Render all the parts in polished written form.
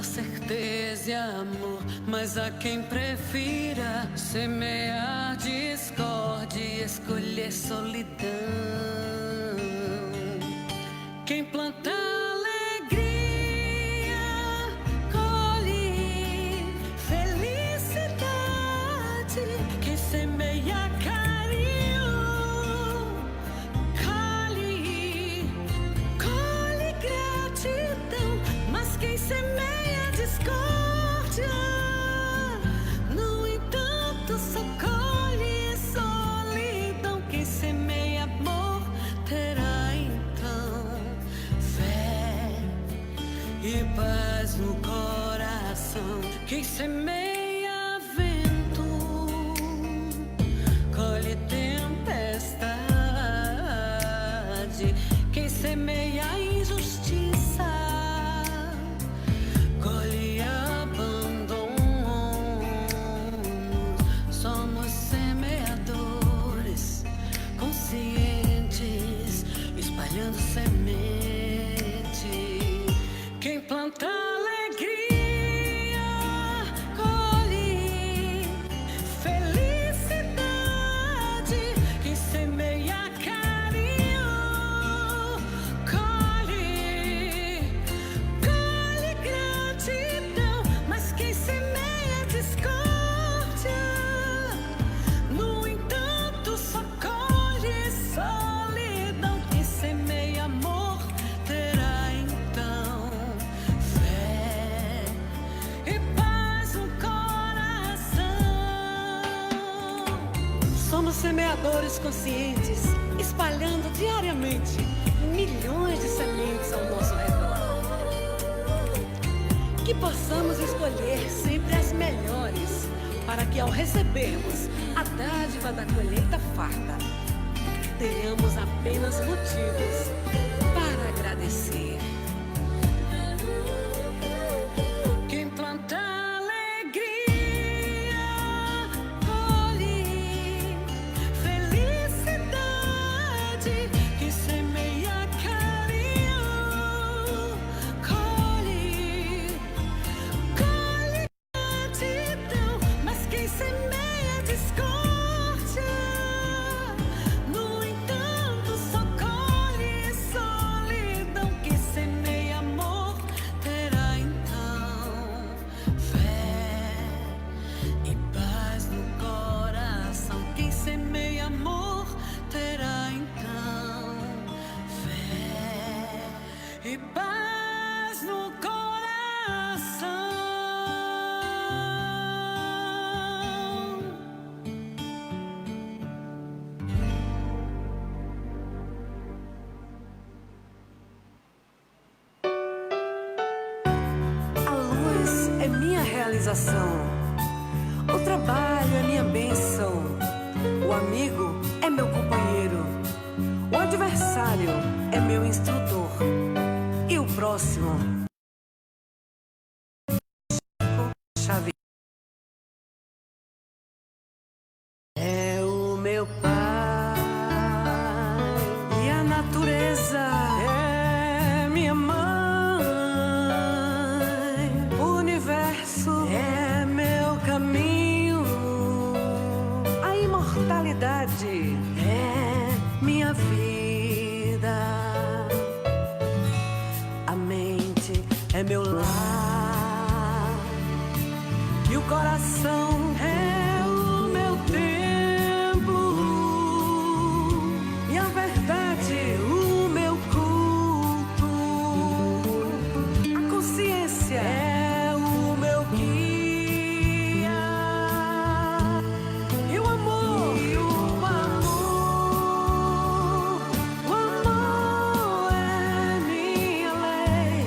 dá certeza e amor, mas há quem prefira semear discórdia e escolher solidão. Quem planta alegria colhe felicidade. Quem semeia carinho colhe gratidão. Mas quem semeia discórdia, no entanto, só colhe solidão. Quem semeia amor terá então fé e paz no coração. Quem semeia vento colhe tempestade. Quem semeia injustiça colhe abandono. Somos semeadores conscientes, espalhando semente. Quem planta alegria colhe felicidade. Quem semeia carinho colhe gratidão. Mas quem semeia discórdia, no entanto, só colhe solidão. Quem semeia amor terá então fé e paz no coração. Somos semeadores conscientes, espalhando diariamente milhões de sementes ao nosso redor. Que possamos escolher sempre as melhores, para que ao recebermos a dádiva da colheita farta, tenhamos apenas motivos para agradecer. Quem planta alegria colhe felicidade. Quem semeia carinho colhe gratidão. Mas quem semeia discórdia, no entanto, só colhe solidão. Quem semeia amor terá então fé e paz no coração. Quem semeia amor terá então fé e paz no coração. A luz é minha realização, o trabalho é minha bênção, o amigo é meu companheiro, o adversário é meu instrutor, e o próximo chave é o meu pai, e a natureza é minha mãe, o universo é meu caminho, a imortalidade é minha vida, a mente é meu lar, e o coração é o meu templo, e a verdade o meu culto, a consciência é o meu guia, e o amor é minha lei,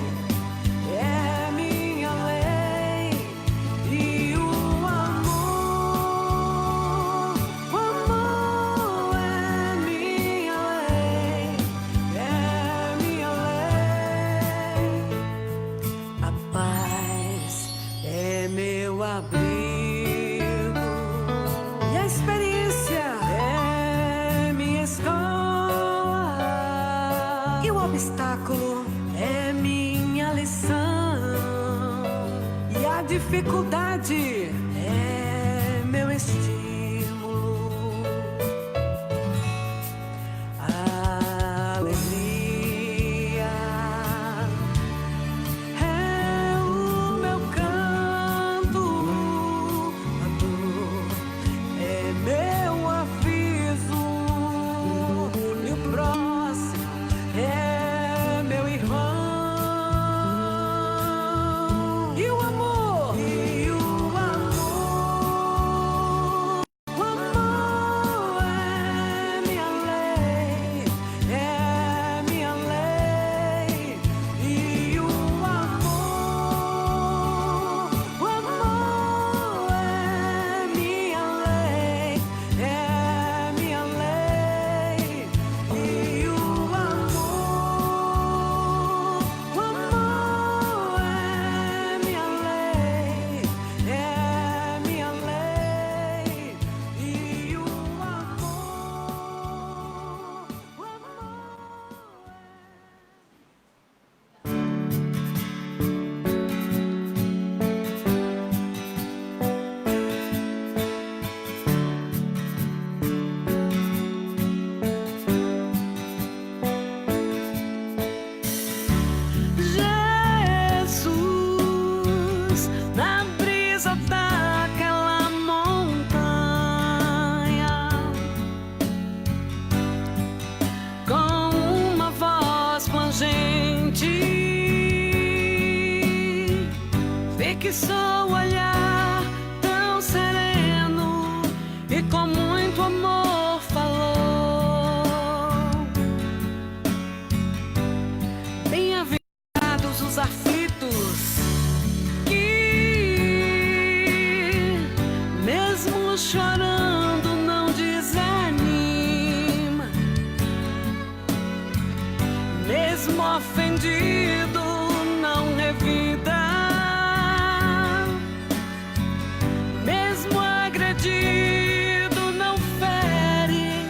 é minha lei. E o amor é minha lei, é minha lei. A paz é meu abrigo, e a experiência é minha escola, e o obstáculo é minha lição. dificuldade é meu estímulo. A alegria é o meu canto. A dor é meu aviso. E o próximo é meu irmão. E o amor? Que só olhar tão sereno e com muito amor falou. Bem-aventurados os aflitos que, mesmo chorando, não desanima, mesmo ofendido, não revida. Não fere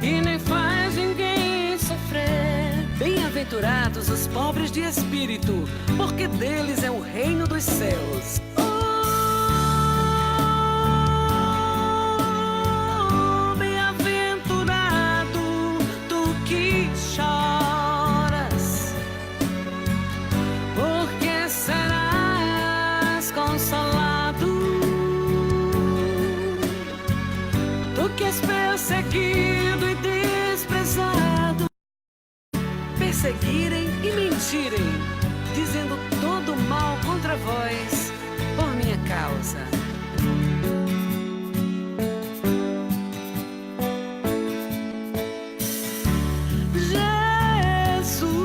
e nem faz ninguém sofrer. Bem-aventurados os pobres de espírito, porque deles é o reino dos céus. Oh, bem-aventurado tu que choras, porque serás consolado. Que és perseguido e desprezado, perseguirem e mentirem, dizendo todo mal contra vós por minha causa.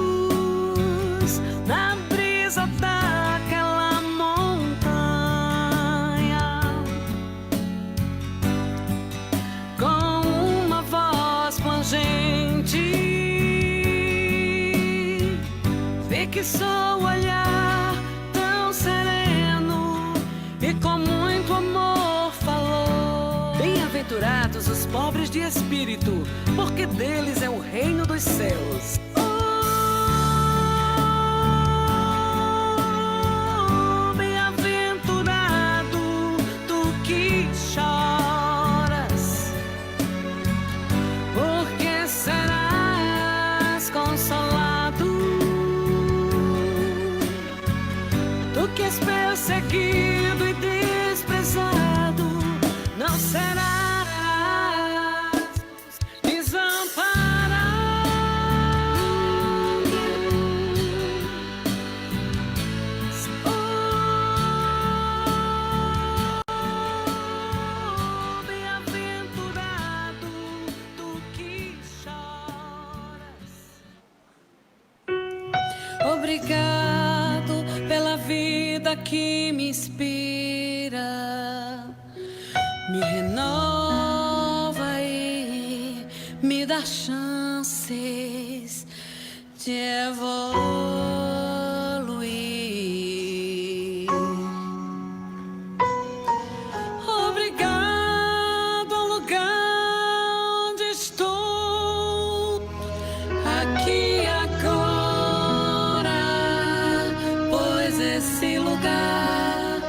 Jesus, na brisa daquela montanha, com uma voz plangente, vê que só olhar tão sereno e com muito amor falou. Bem-aventurados os pobres de espírito, porque deles é o reino dos céus. Oh, bem-aventurado tu que choras, porque serás consolado. Tu que és perseguido e desprezado, não serás desamparado. Oh, bem-aventurado tu que choras. Obrigado pela vida que me inspira, me renova e me dá chances de evoluir. Obrigado ao lugar onde estou, aqui agora, pois esse lugar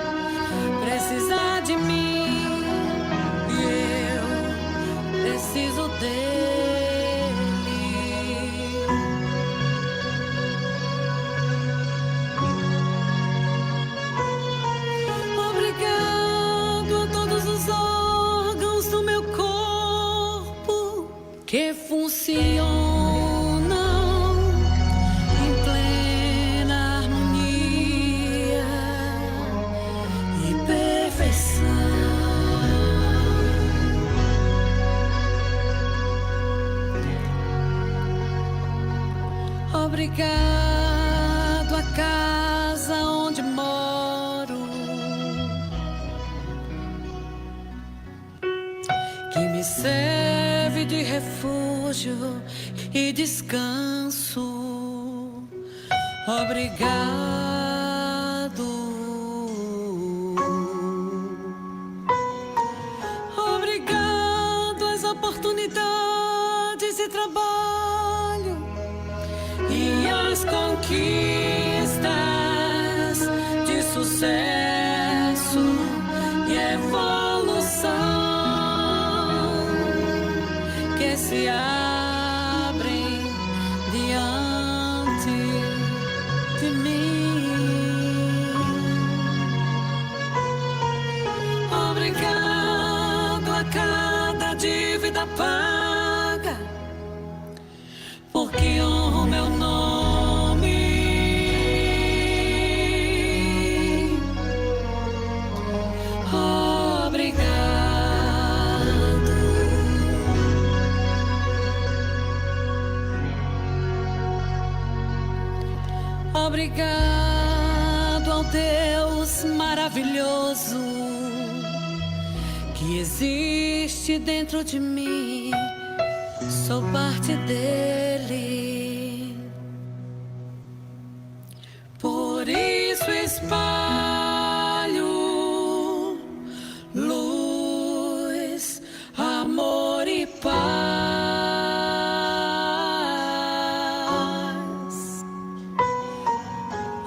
Obrigado a casa onde moro, que me serve de refúgio e descanso. Obrigado. Obrigado às oportunidades de trabalho e as conquistas de sucesso e evolução que se abrem diante de mim. Obrigado a cada dívida paga, porque honro meu nome. Obrigado. Obrigado ao Deus maravilhoso que existe dentro de mim. Sou parte dele. Por isso espalho luz, amor e paz.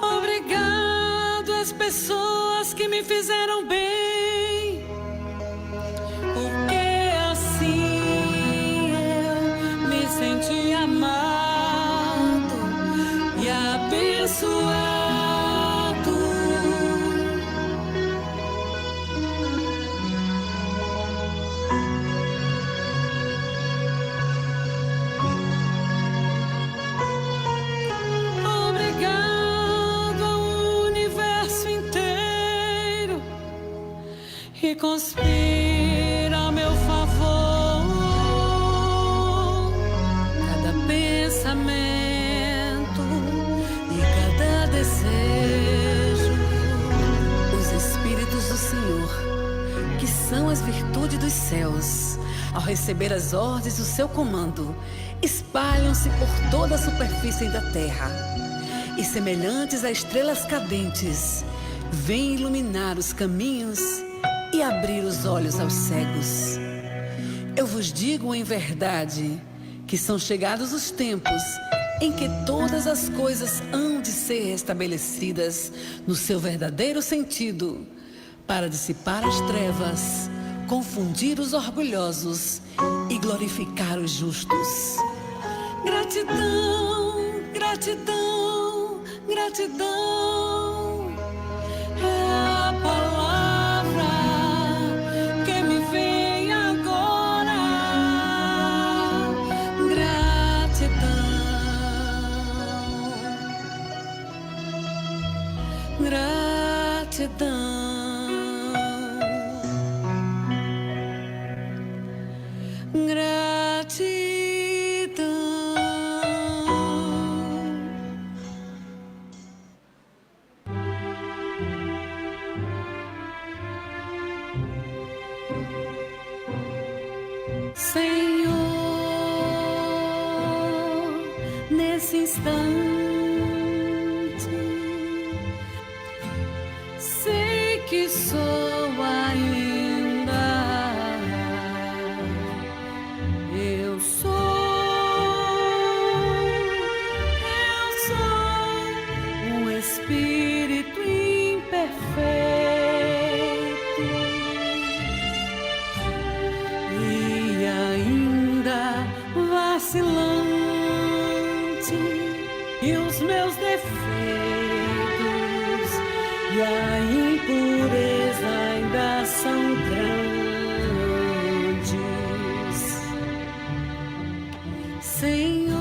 Obrigado às pessoas que me fizeram bem, porque assim eu me senti amado e abençoado. Obrigado ao universo inteiro que conspira a meu favor. Cada pensamento e cada desejo. Os Espíritos do Senhor, que são as virtudes dos céus, ao receber as ordens do seu comando, espalham-se por toda a superfície da terra e, semelhantes a estrelas cadentes, vêm iluminar os caminhos e abrir os olhos aos cegos. Eu vos digo em verdade que são chegados os tempos em que todas as coisas hão de ser restabelecidas no seu verdadeiro sentido, para dissipar as trevas, confundir os orgulhosos e glorificar os justos. Gratidão, gratidão, gratidão é a palavra que me vem agora. Gratidão, gratidão. Senhor, nesse instante, sei que sou ainda. Eu sou um espírito imperfeito. Vacilante, e os meus defeitos e a impureza ainda são grandes. Senhor,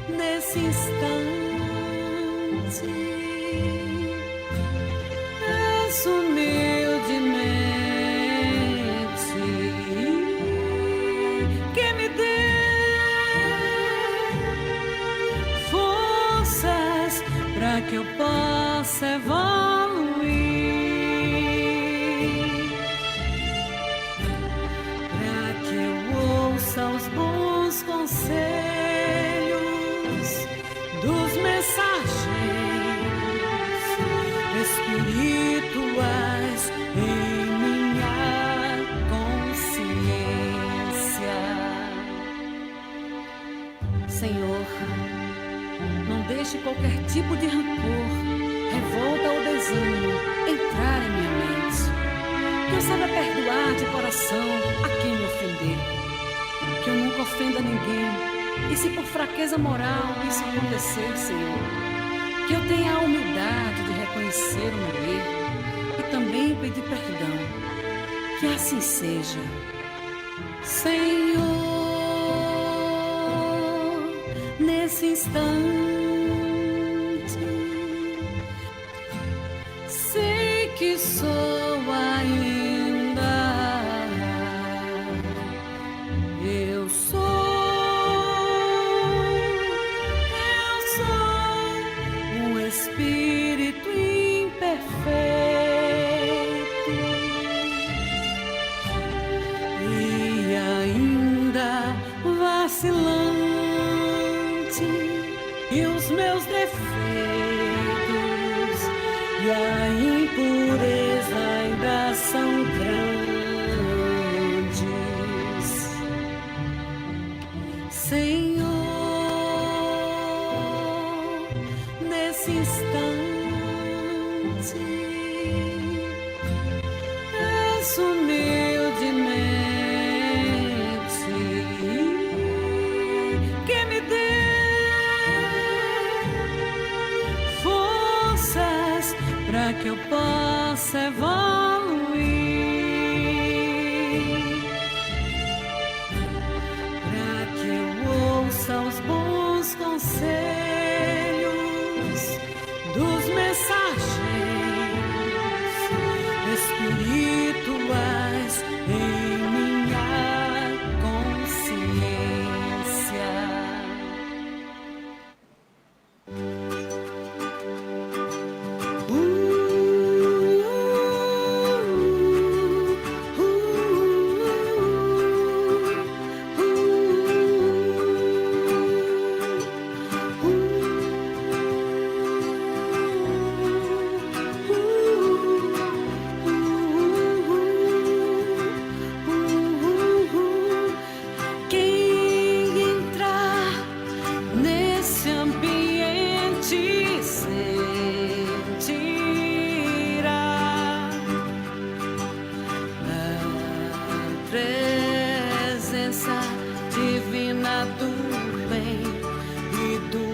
nesse instante, peço humildemente que me dê para que eu possa evoluir, para que eu ouça os bons conselhos dos mensageiros espirituais em minha consciência. Senhor, não deixe qualquer tipo de rancor, revolta ou desânimo entrar em minha mente. Que eu saiba perdoar de coração a quem me ofender. Que eu nunca ofenda ninguém. E se por fraqueza moral isso acontecer, Senhor, que eu tenha a humildade de reconhecer o meu erro e também pedir perdão. Que assim seja. Senhor, nesse instante, sei que sou ainda, eu sou um espírito imperfeito e ainda vacilante, e os meus defeitos e a impureza ainda são grandes. Senhor, nesse instante, peço humildemente que me dê forças para que eu possa evoluir, para que eu ouça os bons conselhos dos mensageiros espirituais em minha consciência. Quem entrar nesse ambiente sentirá a presença divina do bem e do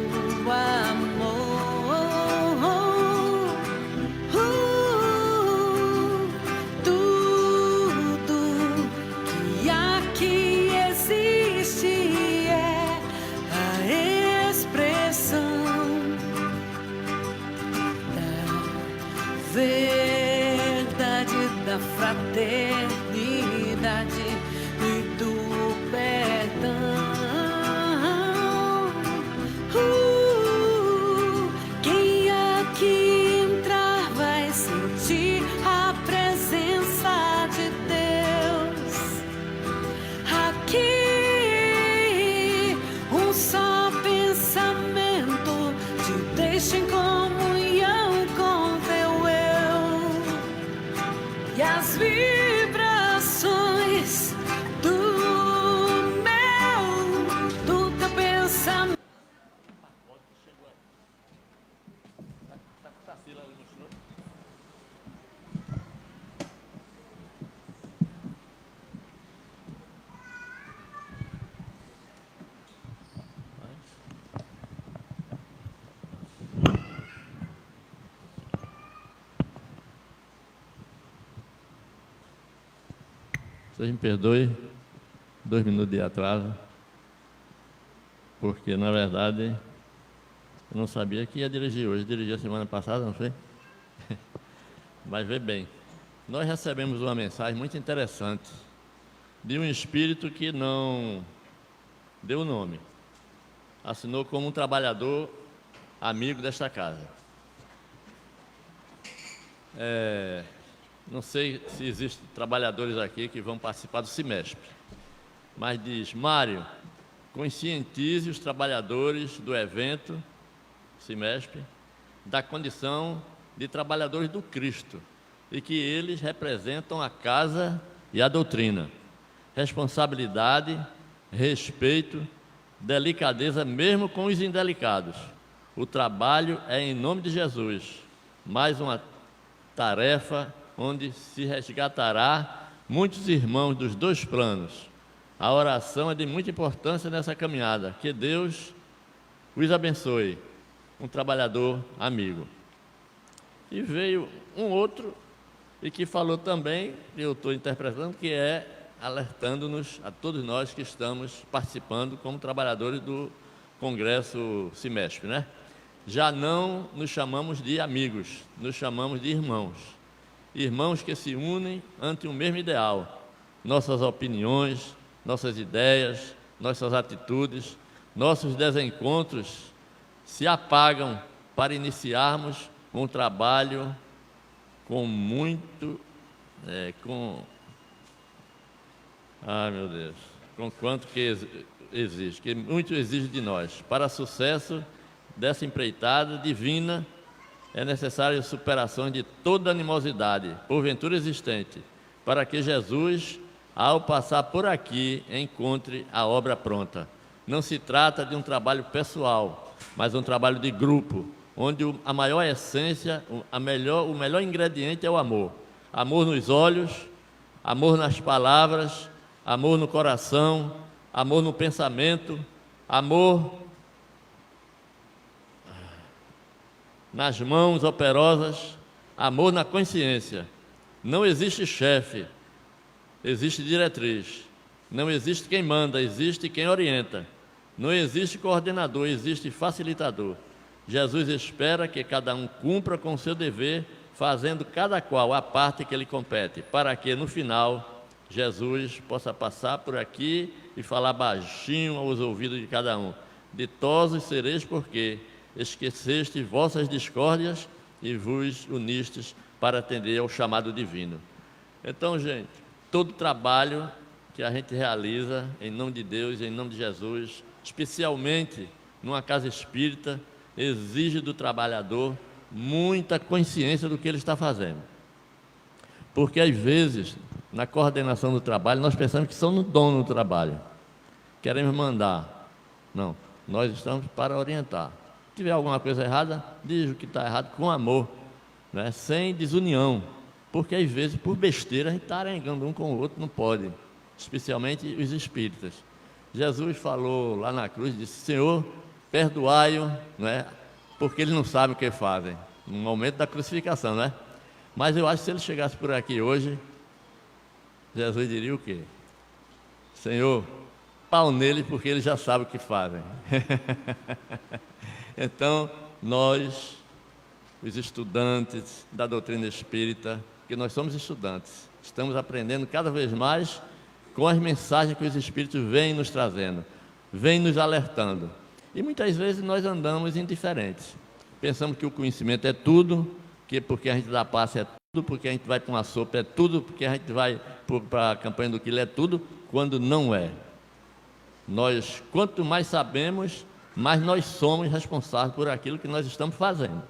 amor. Tudo que aqui existe é a expressão da verdade, da fraternidade e do perdão. Quem aqui entrar vai sentir a presença de Deus. Aqui um só pensamento te deixa em comunhão com teu eu, e as vibrações do teu pensamento. Vocês me perdoem 2 minutos de atraso, porque, na verdade, eu não sabia que ia dirigir hoje. Dirigi a semana passada, não foi? Mas vê bem, nós recebemos uma mensagem muito interessante de um espírito que não deu nome. Assinou como um trabalhador amigo desta casa. Não sei se existem trabalhadores aqui que vão participar do Cimesp, mas diz: Mário, conscientize os trabalhadores do evento Cimesp da condição de trabalhadores do Cristo e que eles representam a casa e a doutrina. Responsabilidade, respeito, delicadeza mesmo com os indelicados. O trabalho é em nome de Jesus, mais uma tarefa onde se resgatará muitos irmãos dos dois planos. A oração é de muita importância nessa caminhada. Que Deus os abençoe. Um trabalhador amigo. E veio um outro, e que falou também, eu estou interpretando, que é alertando-nos a todos nós que estamos participando como trabalhadores do Congresso Cimesp, né? Já não nos chamamos de amigos, nos chamamos de irmãos. Irmãos que se unem ante o mesmo ideal. Nossas opiniões, nossas ideias, nossas atitudes, nossos desencontros se apagam para iniciarmos um trabalho com muito, meu Deus, com quanto que exige, que muito exige de nós. Para sucesso dessa empreitada divina, é necessária a superação de toda animosidade, porventura existente, para que Jesus, ao passar por aqui, encontre a obra pronta. Não se trata de um trabalho pessoal, mas um trabalho de grupo, onde a maior essência, o melhor ingrediente é o amor. Amor nos olhos, amor nas palavras, amor no coração, amor no pensamento, amor nas mãos operosas, amor na consciência. Não existe chefe, existe diretriz. Não existe quem manda, existe quem orienta. Não existe coordenador, existe facilitador. Jesus espera que cada um cumpra com o seu dever, fazendo cada qual a parte que lhe compete, para que no final Jesus possa passar por aqui e falar baixinho aos ouvidos de cada um: ditosos sereis porque esqueceste vossas discórdias e vos unistes para atender ao chamado divino. Então, gente, todo trabalho que a gente realiza em nome de Deus, em nome de Jesus, especialmente numa casa espírita, exige do trabalhador muita consciência do que ele está fazendo. Porque, às vezes, na coordenação do trabalho, nós pensamos que somos dono do trabalho. Queremos mandar. Não, nós estamos para orientar. Se tiver alguma coisa errada, diz o que está errado com amor, né? Sem desunião. Porque, às vezes, por besteira, a gente está arengando um com o outro, não pode. Especialmente os espíritas. Jesus falou lá na cruz, disse: Senhor, perdoai-o, né? Porque eles não sabem o que fazem. No momento da crucificação, né? Mas eu acho que se ele chegasse por aqui hoje, Jesus diria o quê? Senhor, pau nele, porque eles já sabem o que fazem. Então, nós, os estudantes da doutrina espírita, que nós somos estudantes, estamos aprendendo cada vez mais com as mensagens que os espíritos vêm nos trazendo, vêm nos alertando. E muitas vezes nós andamos indiferentes. Pensamos que o conhecimento é tudo, que porque a gente dá passe é tudo, porque a gente vai para uma sopa é tudo, porque a gente vai para a campanha do quilo é tudo, quando não é. Nós, quanto mais sabemos, mais nós somos responsáveis por aquilo que nós estamos fazendo.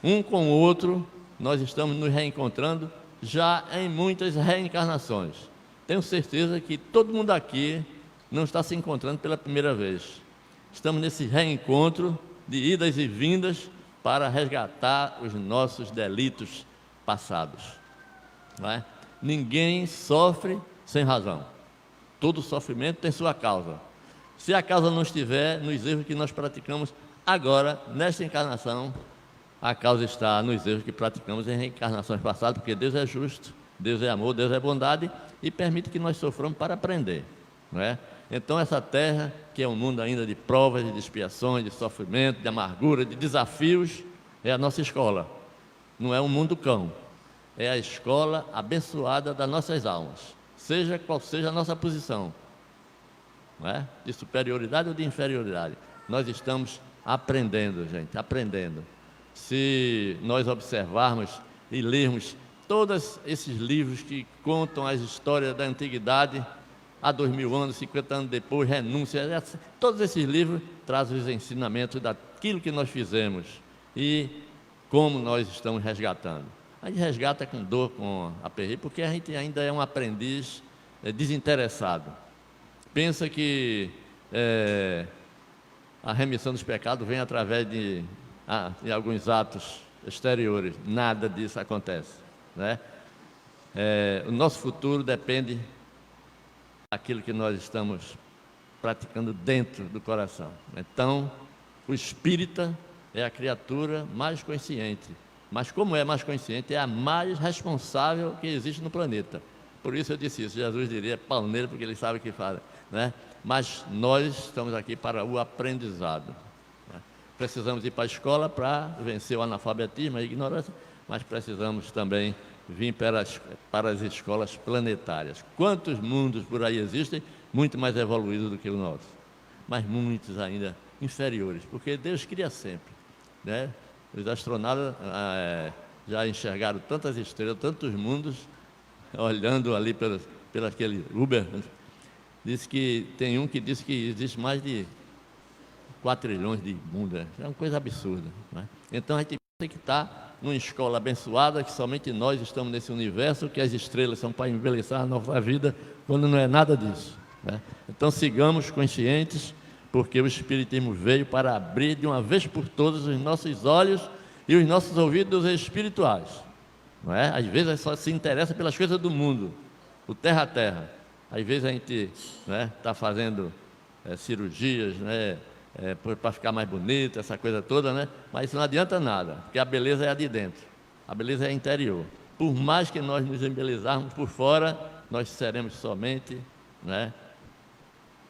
Um com o outro, nós estamos nos reencontrando já em muitas reencarnações. Tenho certeza que todo mundo aqui não está se encontrando pela primeira vez. Estamos nesse reencontro de idas e vindas para resgatar os nossos delitos passados. Não é? Ninguém sofre sem razão. Todo sofrimento tem sua causa. Se a causa não estiver nos erros que nós praticamos agora, nesta encarnação, a causa está nos erros que praticamos em reencarnações passadas, porque Deus é justo, Deus é amor, Deus é bondade e permite que nós soframos para aprender, não é? Então, essa terra, que é um mundo ainda de provas, de expiações, de sofrimento, de amargura, de desafios, é a nossa escola. Não é um mundo cão, é a escola abençoada das nossas almas, seja qual seja a nossa posição, não é? De superioridade ou de inferioridade. Nós estamos aprendendo, gente, aprendendo. Se nós observarmos e lermos todos esses livros que contam as histórias da antiguidade, há 2000 anos, 50 anos depois, renúncia, todos esses livros trazem os ensinamentos daquilo que nós fizemos e como nós estamos resgatando. A gente resgata com dor, com aperreio, porque a gente ainda é um aprendiz desinteressado. Pensa que a remissão dos pecados vem através de alguns atos exteriores. Nada disso acontece, né? O nosso futuro depende daquilo que nós estamos praticando dentro do coração. Então, o espírita é a criatura mais consciente, mas como é mais consciente, é a mais responsável que existe no planeta. Por isso eu disse isso, Jesus diria pau nele, porque ele sabe o que fala, né? Mas nós estamos aqui para o aprendizado, né? Precisamos ir para a escola para vencer o analfabetismo, a ignorância, mas precisamos também vir para as escolas planetárias. Quantos mundos por aí existem, muito mais evoluídos do que o nosso, mas muitos ainda inferiores, porque Deus cria sempre, né? Os astronautas já enxergaram tantas estrelas, tantos mundos, olhando ali pelo aquele Uber. Tem um que disse que existe mais de 4 trilhões de mundos. É uma coisa absurda, né? Então a gente tem que estar numa escola abençoada, que somente nós estamos nesse universo, que as estrelas são para embelezar a nossa vida, quando não é nada disso, né? Então sigamos conscientes, porque o Espiritismo veio para abrir de uma vez por todas os nossos olhos e os nossos ouvidos espirituais, não é? Às vezes a gente só se interessa pelas coisas do mundo, o terra a terra. Às vezes a gente está fazendo cirurgias, né, para ficar mais bonito, essa coisa toda, né? Mas isso não adianta nada, porque a beleza é a de dentro, a beleza é interior. Por mais que nós nos embelezarmos por fora, nós seremos somente, né,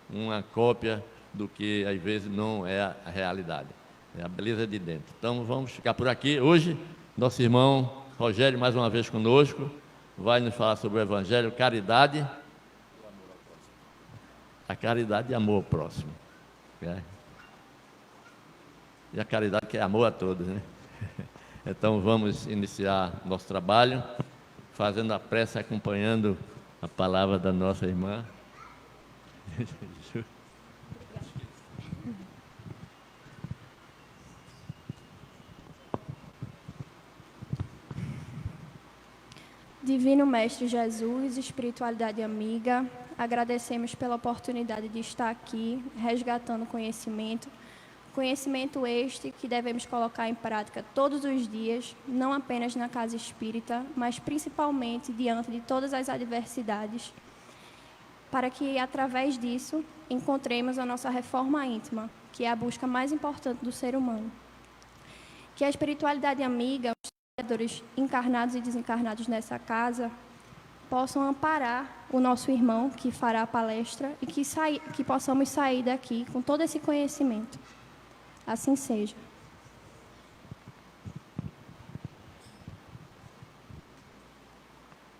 uma cópia do que às vezes não é a realidade, é a beleza de dentro. Então vamos ficar por aqui. Hoje, nosso irmão Rogério, mais uma vez conosco, vai nos falar sobre o Evangelho, caridade, a caridade e amor ao próximo, né? E a caridade que é amor a todos, né? Então vamos iniciar nosso trabalho, fazendo a prece, acompanhando a palavra da nossa irmã. Divino Mestre Jesus, espiritualidade amiga, agradecemos pela oportunidade de estar aqui, resgatando conhecimento este que devemos colocar em prática todos os dias, não apenas na casa espírita, mas principalmente diante de todas as adversidades, para que, através disso, encontremos a nossa reforma íntima, que é a busca mais importante do ser humano. Que a espiritualidade amiga, os trabalhadores encarnados e desencarnados nessa casa, possam amparar o nosso irmão que fará a palestra e que possamos sair daqui com todo esse conhecimento. Assim seja.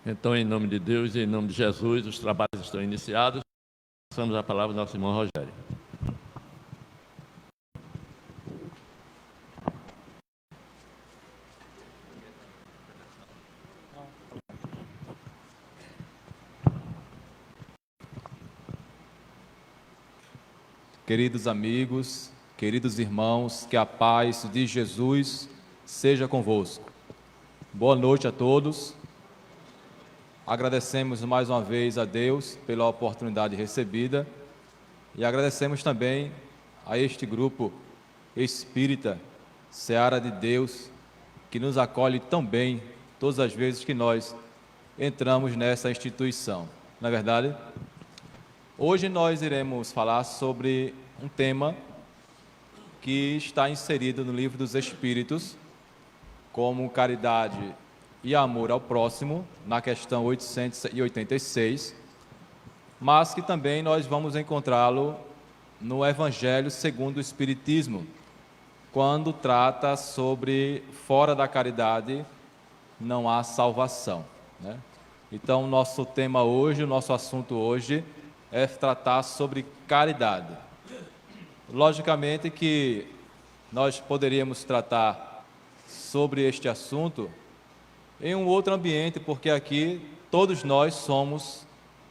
Então, em nome de Deus e em nome de Jesus, os trabalhos estão iniciados. Passamos a palavra ao nosso irmão Rogério. Queridos amigos, queridos irmãos, que a paz de Jesus seja convosco. Boa noite a todos. Agradecemos mais uma vez a Deus pela oportunidade recebida e agradecemos também a este grupo espírita, Seara de Deus, que nos acolhe tão bem todas as vezes que nós entramos nessa instituição. Não é verdade? Hoje nós iremos falar sobre um tema que está inserido no Livro dos Espíritos, como caridade e amor ao próximo, na questão 886, mas que também nós vamos encontrá-lo no Evangelho segundo o Espiritismo, quando trata sobre fora da caridade não há salvação, né? Então, nosso tema hoje, o nosso assunto hoje é tratar sobre caridade. Logicamente que nós poderíamos tratar sobre este assunto em um outro ambiente, porque aqui todos nós somos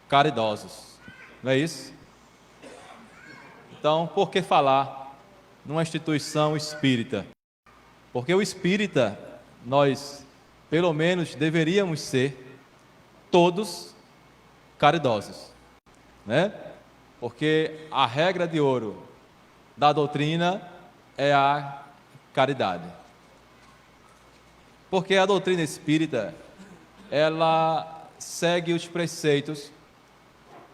caridosos, não é isso? Então, por que falar numa instituição espírita? Porque o espírita, nós, pelo menos, deveríamos ser todos caridosos, né? Porque a regra de ouro da doutrina é a caridade. Porque a doutrina espírita, ela segue os preceitos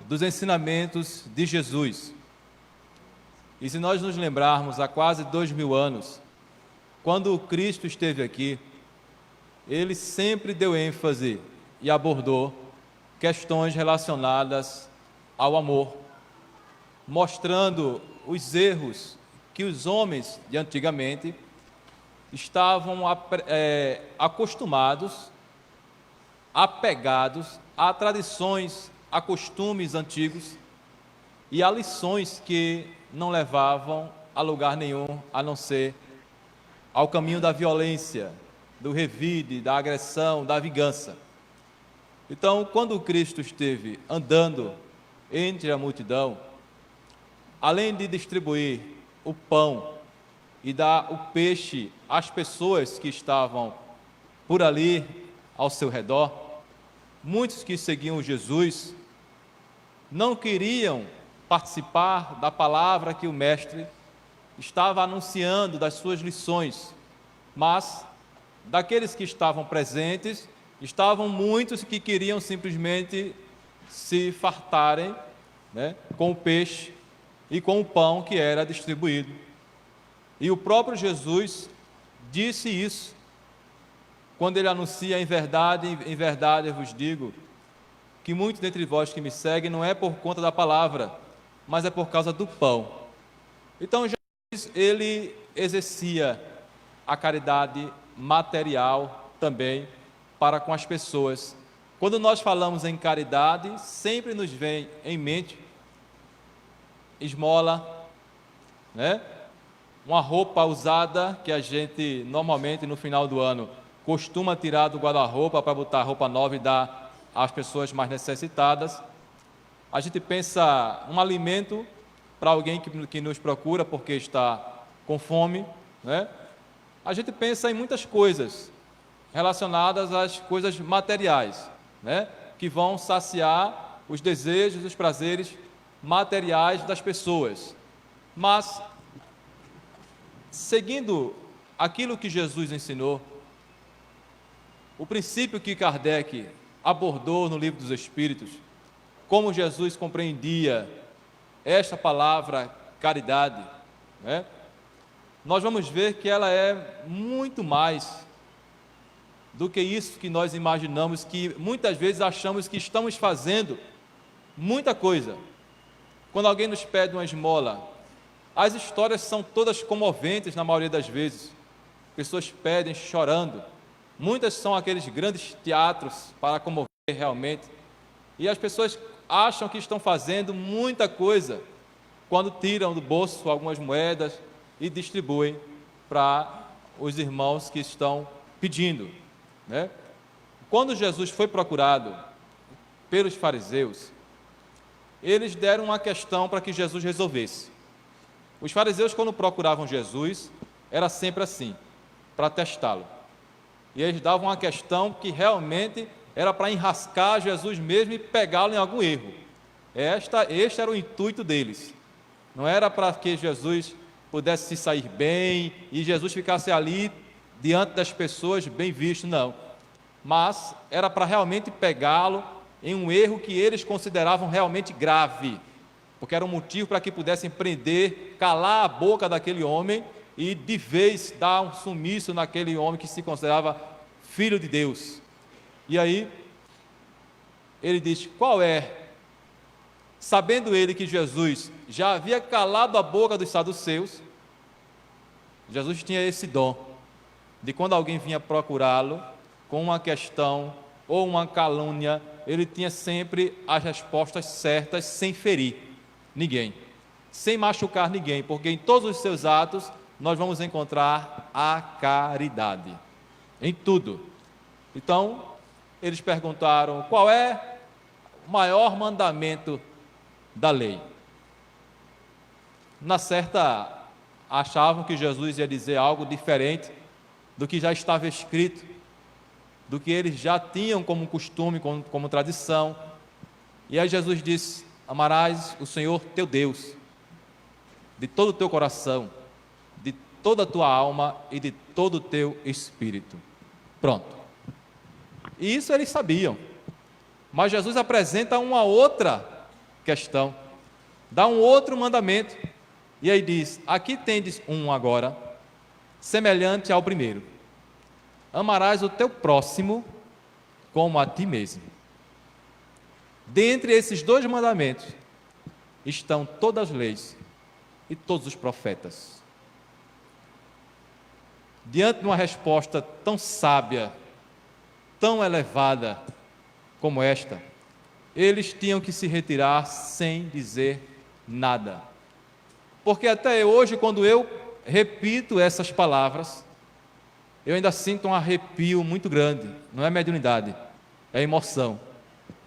dos ensinamentos de Jesus. E se nós nos lembrarmos, há quase 2000 anos, quando Cristo esteve aqui, ele sempre deu ênfase e abordou questões relacionadas ao amor, mostrando os erros que os homens de antigamente estavam acostumados, apegados a tradições, a costumes antigos e a lições que não levavam a lugar nenhum, a não ser ao caminho da violência, do revide, da agressão, da vingança. Então, quando Cristo esteve andando entre a multidão, além de distribuir o pão e dar o peixe às pessoas que estavam por ali ao seu redor, muitos que seguiam Jesus não queriam participar da palavra que o Mestre estava anunciando, das suas lições, mas daqueles que estavam presentes, estavam muitos que queriam simplesmente se fartarem, né, com o peixe e com o pão que era distribuído. E o próprio Jesus disse isso, quando ele anuncia: em verdade eu vos digo, que muitos dentre vós que me seguem não é por conta da palavra, mas é por causa do pão. Então Jesus, ele exercia a caridade material também para com as pessoas. Quando nós falamos em caridade, sempre nos vem em mente esmola, né? Uma roupa usada que a gente normalmente no final do ano costuma tirar do guarda-roupa para botar roupa nova e dar às pessoas mais necessitadas. A gente pensa um alimento para alguém que nos procura porque está com fome, né? A gente pensa em muitas coisas relacionadas às coisas materiais, né? Que vão saciar os desejos, os prazeres materiais das pessoas. Mas, seguindo aquilo que Jesus ensinou, o princípio que Kardec abordou no Livro dos Espíritos, como Jesus compreendia esta palavra caridade, né? Nós vamos ver que ela é muito mais do que isso que nós imaginamos, que muitas vezes achamos que estamos fazendo muita coisa. Quando alguém nos pede uma esmola, as histórias são todas comoventes na maioria das vezes. Pessoas pedem chorando. Muitas são aqueles grandes teatros para comover realmente. E as pessoas acham que estão fazendo muita coisa quando tiram do bolso algumas moedas e distribuem para os irmãos que estão pedindo, né? Quando Jesus foi procurado pelos fariseus, eles deram uma questão para que Jesus resolvesse. Os fariseus, quando procuravam Jesus, era sempre assim, para testá-lo. E eles davam uma questão que realmente era para enrascar Jesus mesmo e pegá-lo em algum erro. Este era o intuito deles. Não era para que Jesus pudesse se sair bem e Jesus ficasse ali diante das pessoas bem visto, não. Mas era para realmente pegá-lo em um erro que eles consideravam realmente grave, porque era um motivo para que pudessem prender, calar a boca daquele homem e de vez dar um sumiço naquele homem que se considerava filho de Deus. E aí ele diz: qual é? Sabendo ele que Jesus já havia calado a boca dos saduceus, Jesus tinha esse dom de, quando alguém vinha procurá-lo com uma questão ou uma calúnia, ele tinha sempre as respostas certas, sem ferir ninguém, sem machucar ninguém, porque em todos os seus atos nós vamos encontrar a caridade, em tudo. Então, eles perguntaram: qual é o maior mandamento da lei? Na certa, achavam que Jesus ia dizer algo diferente do que já estava escrito, do que eles já tinham como costume, como tradição. E aí Jesus disse: amarás o Senhor teu Deus de todo o teu coração, de toda a tua alma e de todo o teu espírito. Pronto. E isso eles sabiam. Mas Jesus apresenta uma outra questão, dá um outro mandamento. E aí diz: aqui tendes um agora, semelhante ao primeiro: amarás o teu próximo como a ti mesmo. Dentre esses dois mandamentos estão todas as leis e todos os profetas. Diante de uma resposta tão sábia, tão elevada como esta, eles tinham que se retirar sem dizer nada. Porque até hoje, quando eu repito essas palavras, eu ainda sinto um arrepio muito grande. Não é mediunidade, é emoção.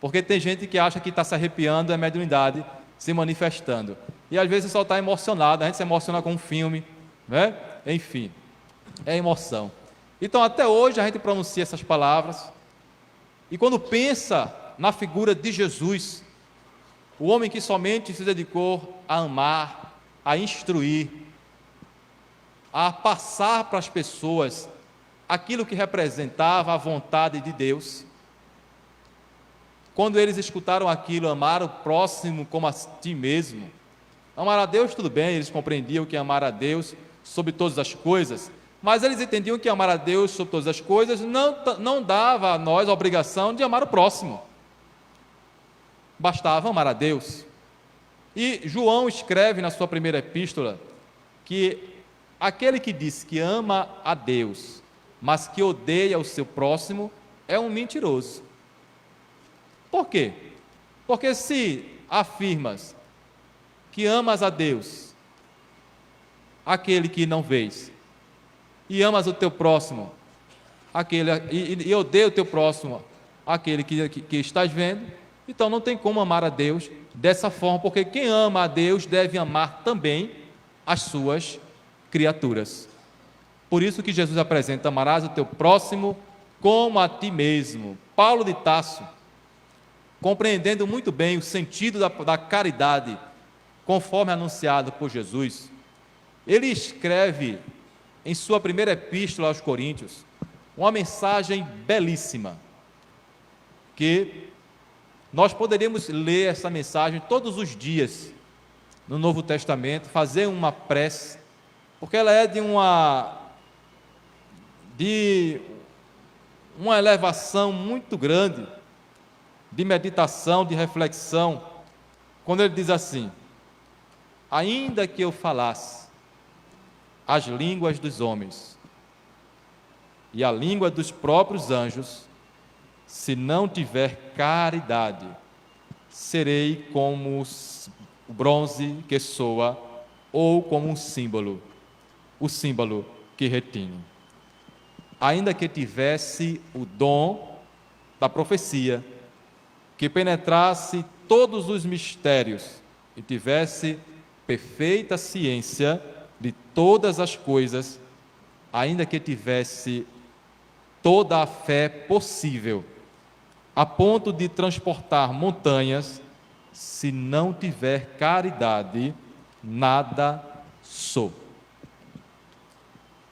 Porque tem gente que acha que está se arrepiando, é mediunidade se manifestando. E às vezes só está emocionado, a gente se emociona com um filme, né? Enfim, é emoção. Então até hoje a gente pronuncia essas palavras, e quando pensa na figura de Jesus, o homem que somente se dedicou a amar, a instruir, a passar para as pessoas aquilo que representava a vontade de Deus. Quando eles escutaram aquilo, amar o próximo como a ti mesmo, amar a Deus, tudo bem, eles compreendiam que amar a Deus sobre todas as coisas, mas eles entendiam que amar a Deus sobre todas as coisas não dava a nós a obrigação de amar o próximo. Bastava amar a Deus. E João escreve na sua primeira epístola que aquele que diz que ama a Deus, mas que odeia o seu próximo, é um mentiroso. Por quê? Porque se afirmas que amas a Deus, aquele que não vês, e amas o teu próximo, e odeia o teu próximo, aquele que estás vendo, então não tem como amar a Deus dessa forma, porque quem ama a Deus deve amar também as suas criaturas. Por isso que Jesus apresenta: amarás o teu próximo como a ti mesmo. Paulo de Tarso, compreendendo muito bem o sentido da caridade, conforme anunciado por Jesus, ele escreve em sua primeira epístola aos Coríntios uma mensagem belíssima, que nós poderíamos ler essa mensagem todos os dias no Novo Testamento, fazer uma prece, porque ela é de uma elevação muito grande, de meditação, de reflexão, quando ele diz assim: ainda que eu falasse as línguas dos homens e a língua dos próprios anjos, se não tiver caridade, serei como o bronze que soa, ou como um símbolo, o símbolo que retine. Ainda que tivesse o dom da profecia, que penetrasse todos os mistérios e tivesse perfeita ciência de todas as coisas, ainda que tivesse toda a fé possível, a ponto de transportar montanhas, se não tiver caridade, nada sou.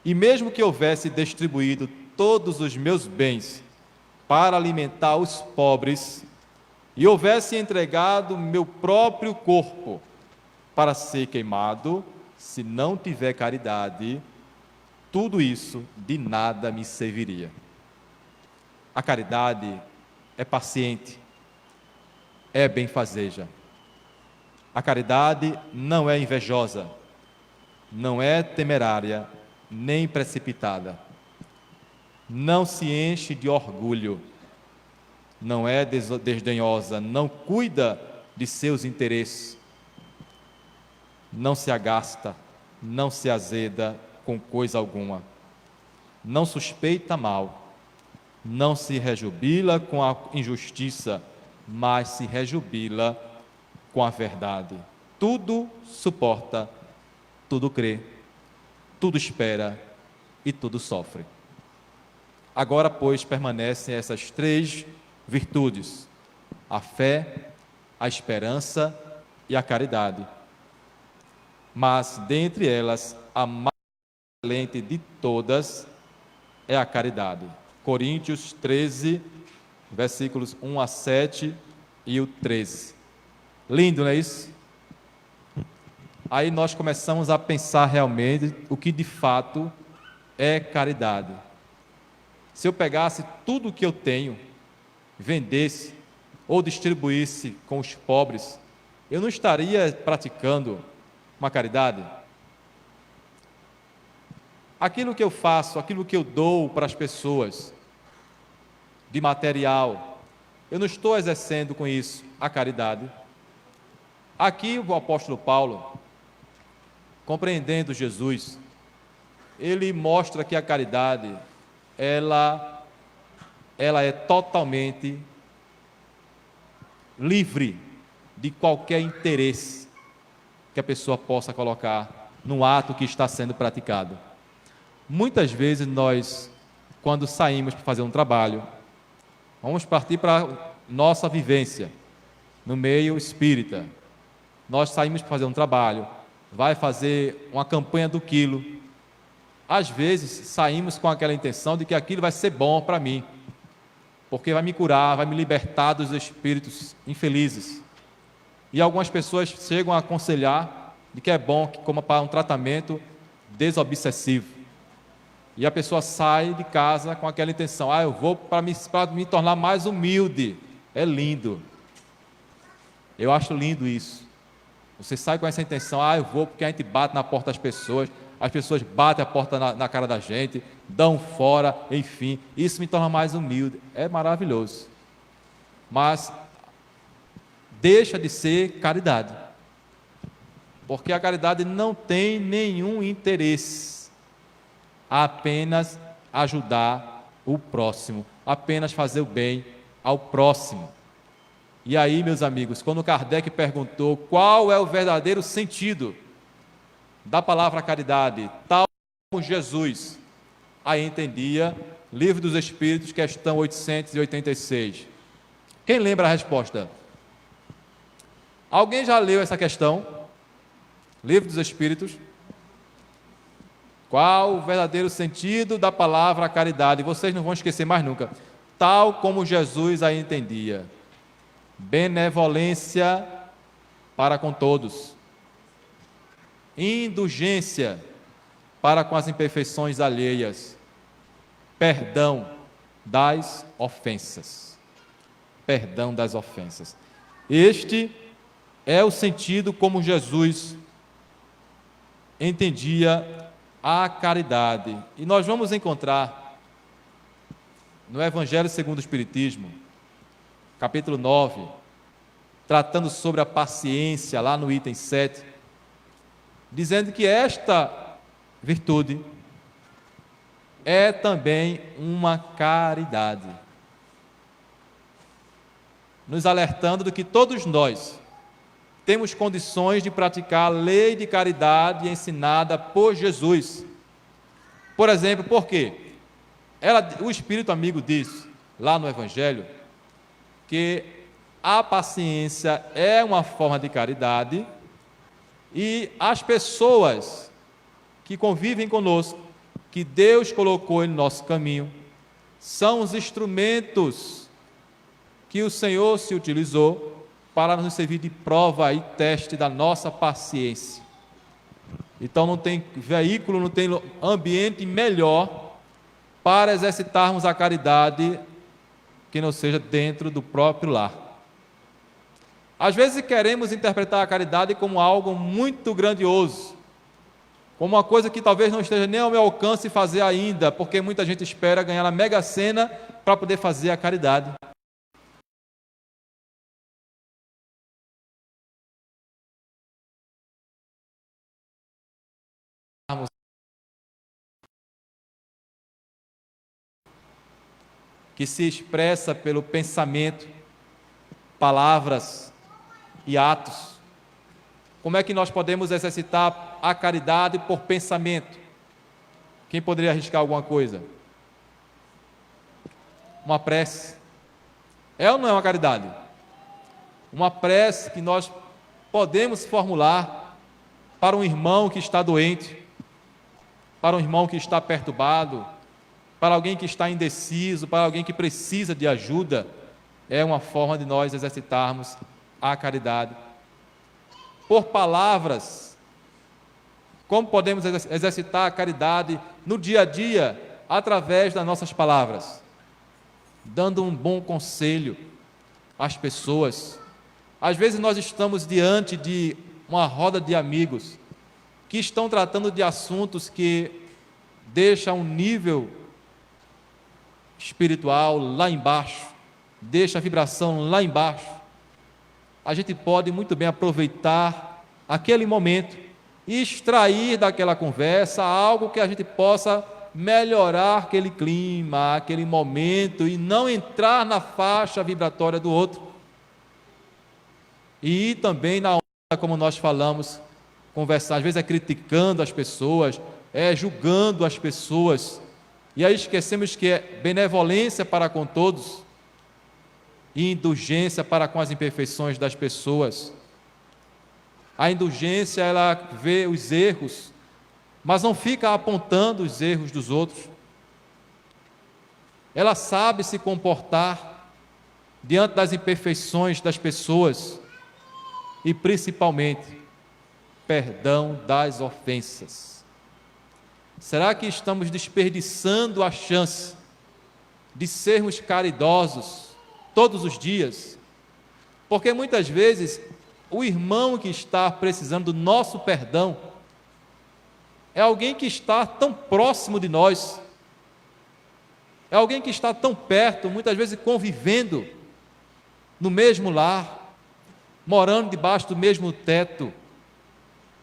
E mesmo que houvesse distribuído todos os meus bens para alimentar os pobres, e houvesse entregado meu próprio corpo para ser queimado, se não tiver caridade, tudo isso de nada me serviria. A caridade é paciente, é benfazeja. A caridade não é invejosa, não é temerária, nem precipitada. Não se enche de orgulho, não é desdenhosa, não cuida de seus interesses, não se agasta, não se azeda com coisa alguma, não suspeita mal, não se rejubila com a injustiça, mas se rejubila com a verdade. Tudo suporta, tudo crê, tudo espera e tudo sofre. Agora, pois, permanecem essas três virtudes: a fé, a esperança e a caridade. Mas, dentre elas, a mais excelente de todas é a caridade. Coríntios 13, versículos 1 a 7 e o 13. Lindo, não é isso? Aí nós começamos a pensar realmente o que de fato é caridade. Se eu pegasse tudo o que eu tenho, vendesse ou distribuísse com os pobres, eu não estaria praticando uma caridade? Aquilo que eu faço, aquilo que eu dou para as pessoas, de material, eu não estou exercendo com isso a caridade? Aqui o apóstolo Paulo, compreendendo Jesus, ele mostra que a caridade, ela é totalmente livre de qualquer interesse que a pessoa possa colocar no ato que está sendo praticado. Muitas vezes nós, quando saímos para fazer um trabalho, vamos partir para a nossa vivência no meio espírita. Nós saímos para fazer um trabalho, vai fazer uma campanha do quilo. Às vezes saímos com aquela intenção de que aquilo vai ser bom para mim, porque vai me curar, vai me libertar dos espíritos infelizes. E algumas pessoas chegam a aconselhar de que é bom que coma para um tratamento desobsessivo. E a pessoa sai de casa com aquela intenção: eu vou para me tornar mais humilde. É lindo. Eu acho lindo isso. Você sai com essa intenção: eu vou porque a gente bate na porta das pessoas, as pessoas batem a porta na cara da gente, dão fora, enfim, isso me torna mais humilde. É maravilhoso. Mas deixa de ser caridade, porque a caridade não tem nenhum interesse, apenas ajudar o próximo, apenas fazer o bem ao próximo. E aí, meus amigos, quando Kardec perguntou qual é o verdadeiro sentido da palavra caridade, tal como Jesus a entendia, Livro dos Espíritos, questão 886. Quem lembra a resposta? Alguém já leu essa questão? Livro dos Espíritos. Qual o verdadeiro sentido da palavra caridade? Vocês não vão esquecer mais nunca. Tal como Jesus a entendia: benevolência para com todos, indulgência para com as imperfeições alheias, perdão das ofensas. Perdão das ofensas. Este é o sentido como Jesus entendia a caridade. E nós vamos encontrar no Evangelho segundo o Espiritismo, capítulo 9, tratando sobre a paciência, lá no item 7, dizendo que esta virtude é também uma caridade, nos alertando de que todos nós temos condições de praticar a lei de caridade ensinada por Jesus. Por exemplo, por quê? O Espírito Amigo diz, lá no Evangelho, que a paciência é uma forma de caridade e as pessoas que convivem conosco, que Deus colocou em nosso caminho, são os instrumentos que o Senhor se utilizou para nos servir de prova e teste da nossa paciência. Então não tem veículo, não tem ambiente melhor para exercitarmos a caridade que não seja dentro do próprio lar. Às vezes queremos interpretar a caridade como algo muito grandioso, como uma coisa que talvez não esteja nem ao meu alcance fazer ainda, porque muita gente espera ganhar na Mega Sena para poder fazer a caridade. que se expressa pelo pensamento, palavras e atos. Como é que nós podemos exercitar a caridade por pensamento? Quem poderia arriscar alguma coisa? Uma prece. É ou não é uma caridade? Uma prece que nós podemos formular para um irmão que está doente, para um irmão que está perturbado, para alguém que está indeciso, para alguém que precisa de ajuda. É uma forma de nós exercitarmos a caridade. Por palavras, como podemos exercitar a caridade no dia a dia? Através das nossas palavras, dando um bom conselho às pessoas. Às vezes nós estamos diante de uma roda de amigos que estão tratando de assuntos que deixam um nível espiritual lá embaixo, deixa a vibração lá embaixo. A gente pode muito bem aproveitar aquele momento e extrair daquela conversa algo que a gente possa melhorar aquele clima, aquele momento, e não entrar na faixa vibratória do outro. E também na onda, como nós falamos, conversar, às vezes é criticando as pessoas, é julgando as pessoas, e aí esquecemos que é benevolência para com todos e indulgência para com as imperfeições das pessoas. A indulgência, ela vê os erros, mas não fica apontando os erros dos outros. Ela sabe se comportar diante das imperfeições das pessoas e, principalmente, perdão das ofensas. Será que estamos desperdiçando a chance de sermos caridosos todos os dias? Porque muitas vezes o irmão que está precisando do nosso perdão é alguém que está tão próximo de nós, é alguém que está tão perto, muitas vezes convivendo no mesmo lar, morando debaixo do mesmo teto,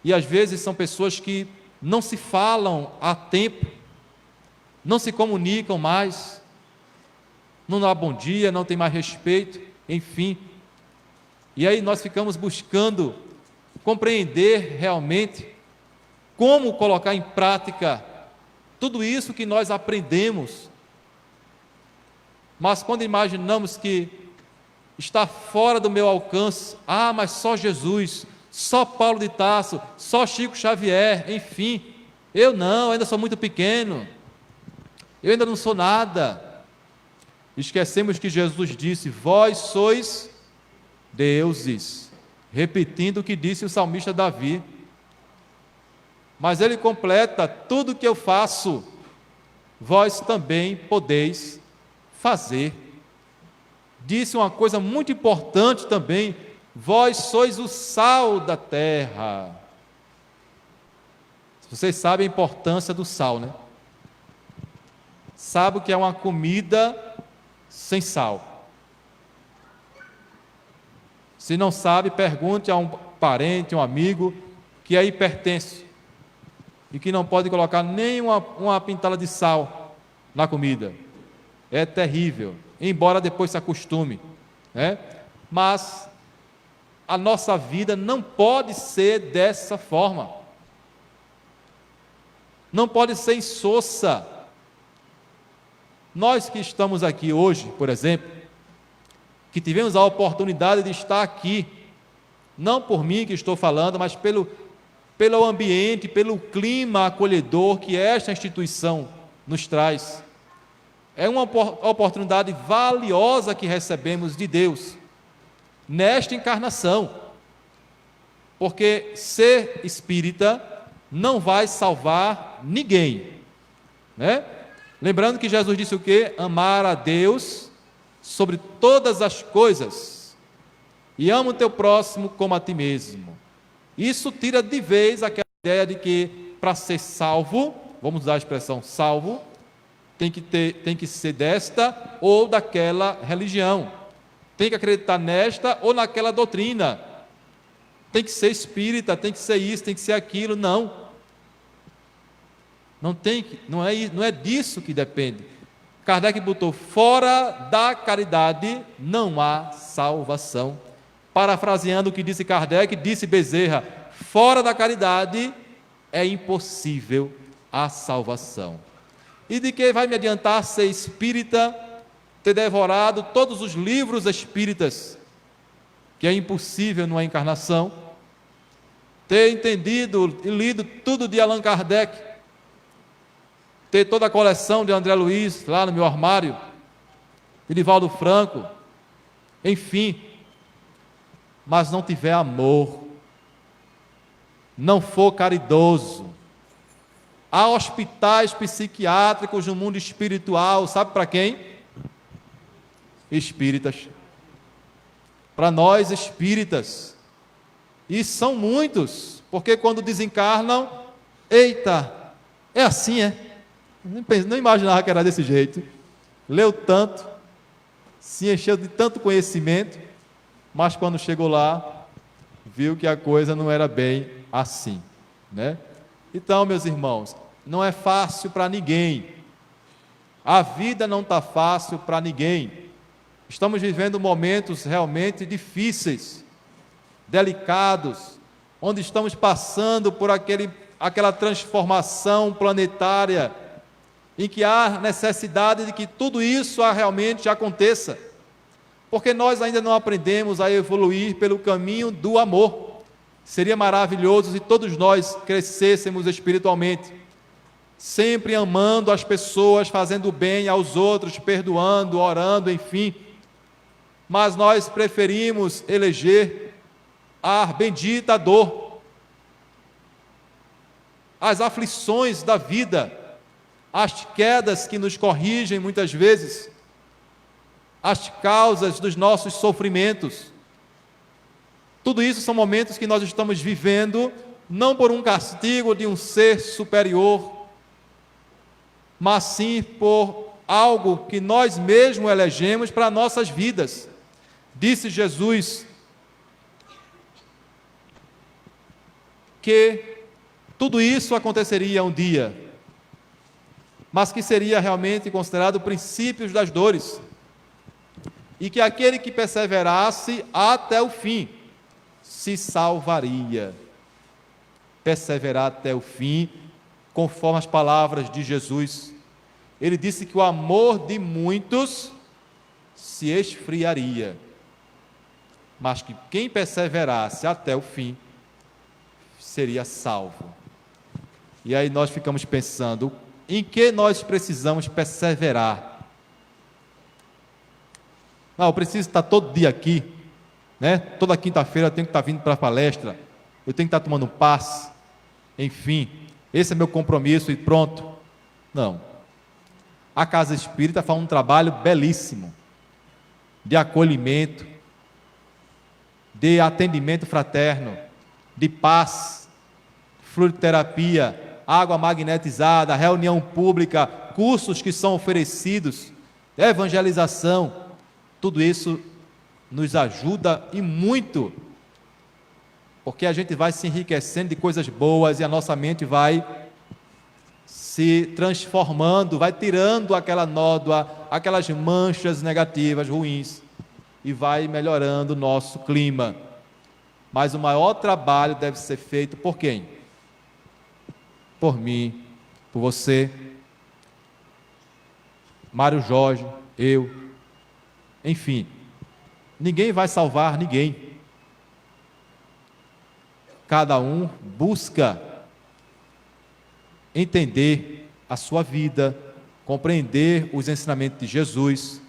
e às vezes são pessoas que não se falam há tempo, não se comunicam mais, não dá bom dia, não tem mais respeito, enfim. E aí nós ficamos buscando compreender realmente como colocar em prática tudo isso que nós aprendemos. Mas quando imaginamos que está fora do meu alcance, mas só Jesus, só Paulo de Tarso, só Chico Xavier, enfim, eu ainda sou muito pequeno, eu ainda não sou nada. Esquecemos que Jesus disse: vós sois deuses, repetindo o que disse o salmista Davi. Mas ele completa: tudo que eu faço, vós também podeis fazer. Disse uma coisa muito importante também: vós sois o sal da terra. Vocês sabem a importância do sal, né? Sabe o que é uma comida sem sal? Se não sabe, pergunte a um parente, um amigo que é hipertenso e que não pode colocar nem uma pitada de sal na comida. É terrível, embora depois se acostume, né? Mas a nossa vida não pode ser dessa forma, não pode ser insossa. Nós que estamos aqui hoje, por exemplo, que tivemos a oportunidade de estar aqui, não por mim que estou falando, mas pelo ambiente, pelo clima acolhedor que esta instituição nos traz. É uma oportunidade valiosa que recebemos de Deus nesta encarnação, porque ser espírita não vai salvar ninguém, né? Lembrando que Jesus disse o quê? Amar a Deus sobre todas as coisas e ama o teu próximo como a ti mesmo. Isso tira de vez aquela ideia de que para ser salvo, vamos usar a expressão salvo, tem que ser desta ou daquela religião, tem que acreditar nesta ou naquela doutrina, tem que ser espírita, tem que ser isso, tem que ser aquilo. Não é disso que depende. Kardec botou: fora da caridade não há salvação. Parafraseando o que disse Kardec, disse Bezerra: fora da caridade é impossível a salvação. E de que vai me adiantar ser espírita, ter devorado todos os livros espíritas, que é impossível numa encarnação, ter entendido e lido tudo de Allan Kardec, ter toda a coleção de André Luiz lá no meu armário, de Divaldo Franco, enfim, mas não tiver amor, não for caridoso. Há hospitais psiquiátricos no mundo espiritual, sabe para quem? Espíritas. Para nós espíritas. E são muitos, porque quando desencarnam, eita, é assim, é? Não imaginava que era desse jeito. Leu tanto, se encheu de tanto conhecimento, mas quando chegou lá, viu que a coisa não era bem assim, né? Então, meus irmãos, não é fácil para ninguém. A vida não está fácil para ninguém. Estamos vivendo momentos realmente difíceis, delicados, onde estamos passando por aquela transformação planetária, em que há necessidade de que tudo isso realmente aconteça, porque nós ainda não aprendemos a evoluir pelo caminho do amor. Seria maravilhoso se todos nós crescêssemos espiritualmente, sempre amando as pessoas, fazendo bem aos outros, perdoando, orando, enfim. Mas nós preferimos eleger a bendita dor, as aflições da vida, as quedas que nos corrigem muitas vezes, as causas dos nossos sofrimentos. Tudo isso são momentos que nós estamos vivendo, não por um castigo de um ser superior, mas sim por algo que nós mesmos elegemos para nossas vidas. Disse Jesus que tudo isso aconteceria um dia, mas que seria realmente considerado princípios das dores, e que aquele que perseverasse até o fim se salvaria. Perseverar até o fim, conforme as palavras de Jesus. Ele disse que o amor de muitos se esfriaria, mas que quem perseverasse até o fim seria salvo. E aí nós ficamos pensando, em que nós precisamos perseverar? Não, eu preciso estar todo dia aqui, né? Toda quinta-feira eu tenho que estar vindo para a palestra, eu tenho que estar tomando um passe, enfim, esse é meu compromisso e pronto. Não. A Casa Espírita faz um trabalho belíssimo, de acolhimento, de atendimento fraterno, de paz, fluidoterapia, água magnetizada, reunião pública, cursos que são oferecidos, evangelização. Tudo isso nos ajuda e muito, porque a gente vai se enriquecendo de coisas boas e a nossa mente vai se transformando, vai tirando aquela nódoa, aquelas manchas negativas, ruins, e vai melhorando o nosso clima. Mas o maior trabalho deve ser feito por quem? Por mim, por você, Mário Jorge, eu, enfim, ninguém vai salvar ninguém. Cada um busca entender a sua vida, compreender os ensinamentos de Jesus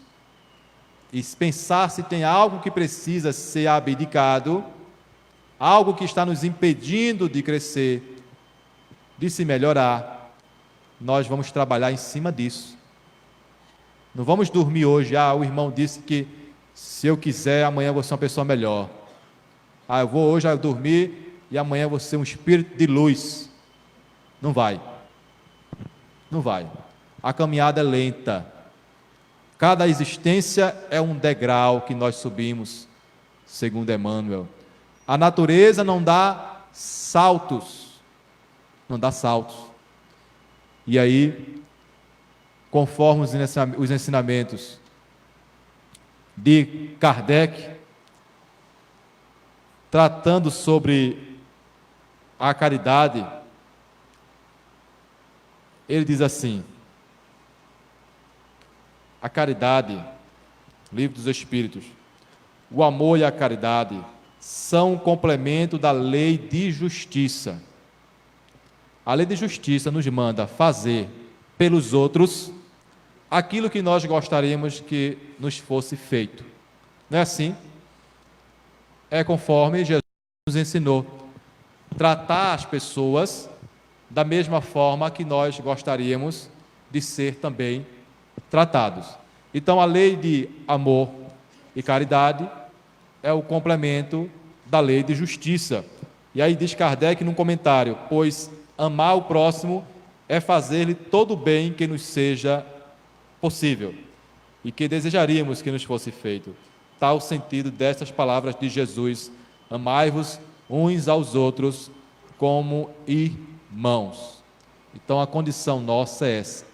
e pensar se tem algo que precisa ser abdicado, algo que está nos impedindo de crescer, de se melhorar. Nós vamos trabalhar em cima disso. Não vamos dormir hoje, o irmão disse que se eu quiser, amanhã eu vou ser uma pessoa melhor. Eu vou hoje dormir e amanhã eu vou ser um espírito de luz. Não vai. Não vai. A caminhada é lenta. Cada existência é um degrau que nós subimos, segundo Emmanuel. A natureza não dá saltos. Não dá saltos. E aí, conforme os ensinamentos de Kardec, tratando sobre a caridade, ele diz assim: a caridade, Livro dos Espíritos, o amor e a caridade são um complemento da lei de justiça. A lei de justiça nos manda fazer pelos outros aquilo que nós gostaríamos que nos fosse feito. Não é assim? É conforme Jesus nos ensinou. Tratar as pessoas da mesma forma que nós gostaríamos de ser também tratados. Então, a lei de amor e caridade é o complemento da lei de justiça. E aí diz Kardec num comentário: pois amar o próximo é fazer-lhe todo o bem que nos seja possível e que desejaríamos que nos fosse feito. Tal o sentido destas palavras de Jesus: amai-vos uns aos outros como irmãos. Então a condição nossa é essa,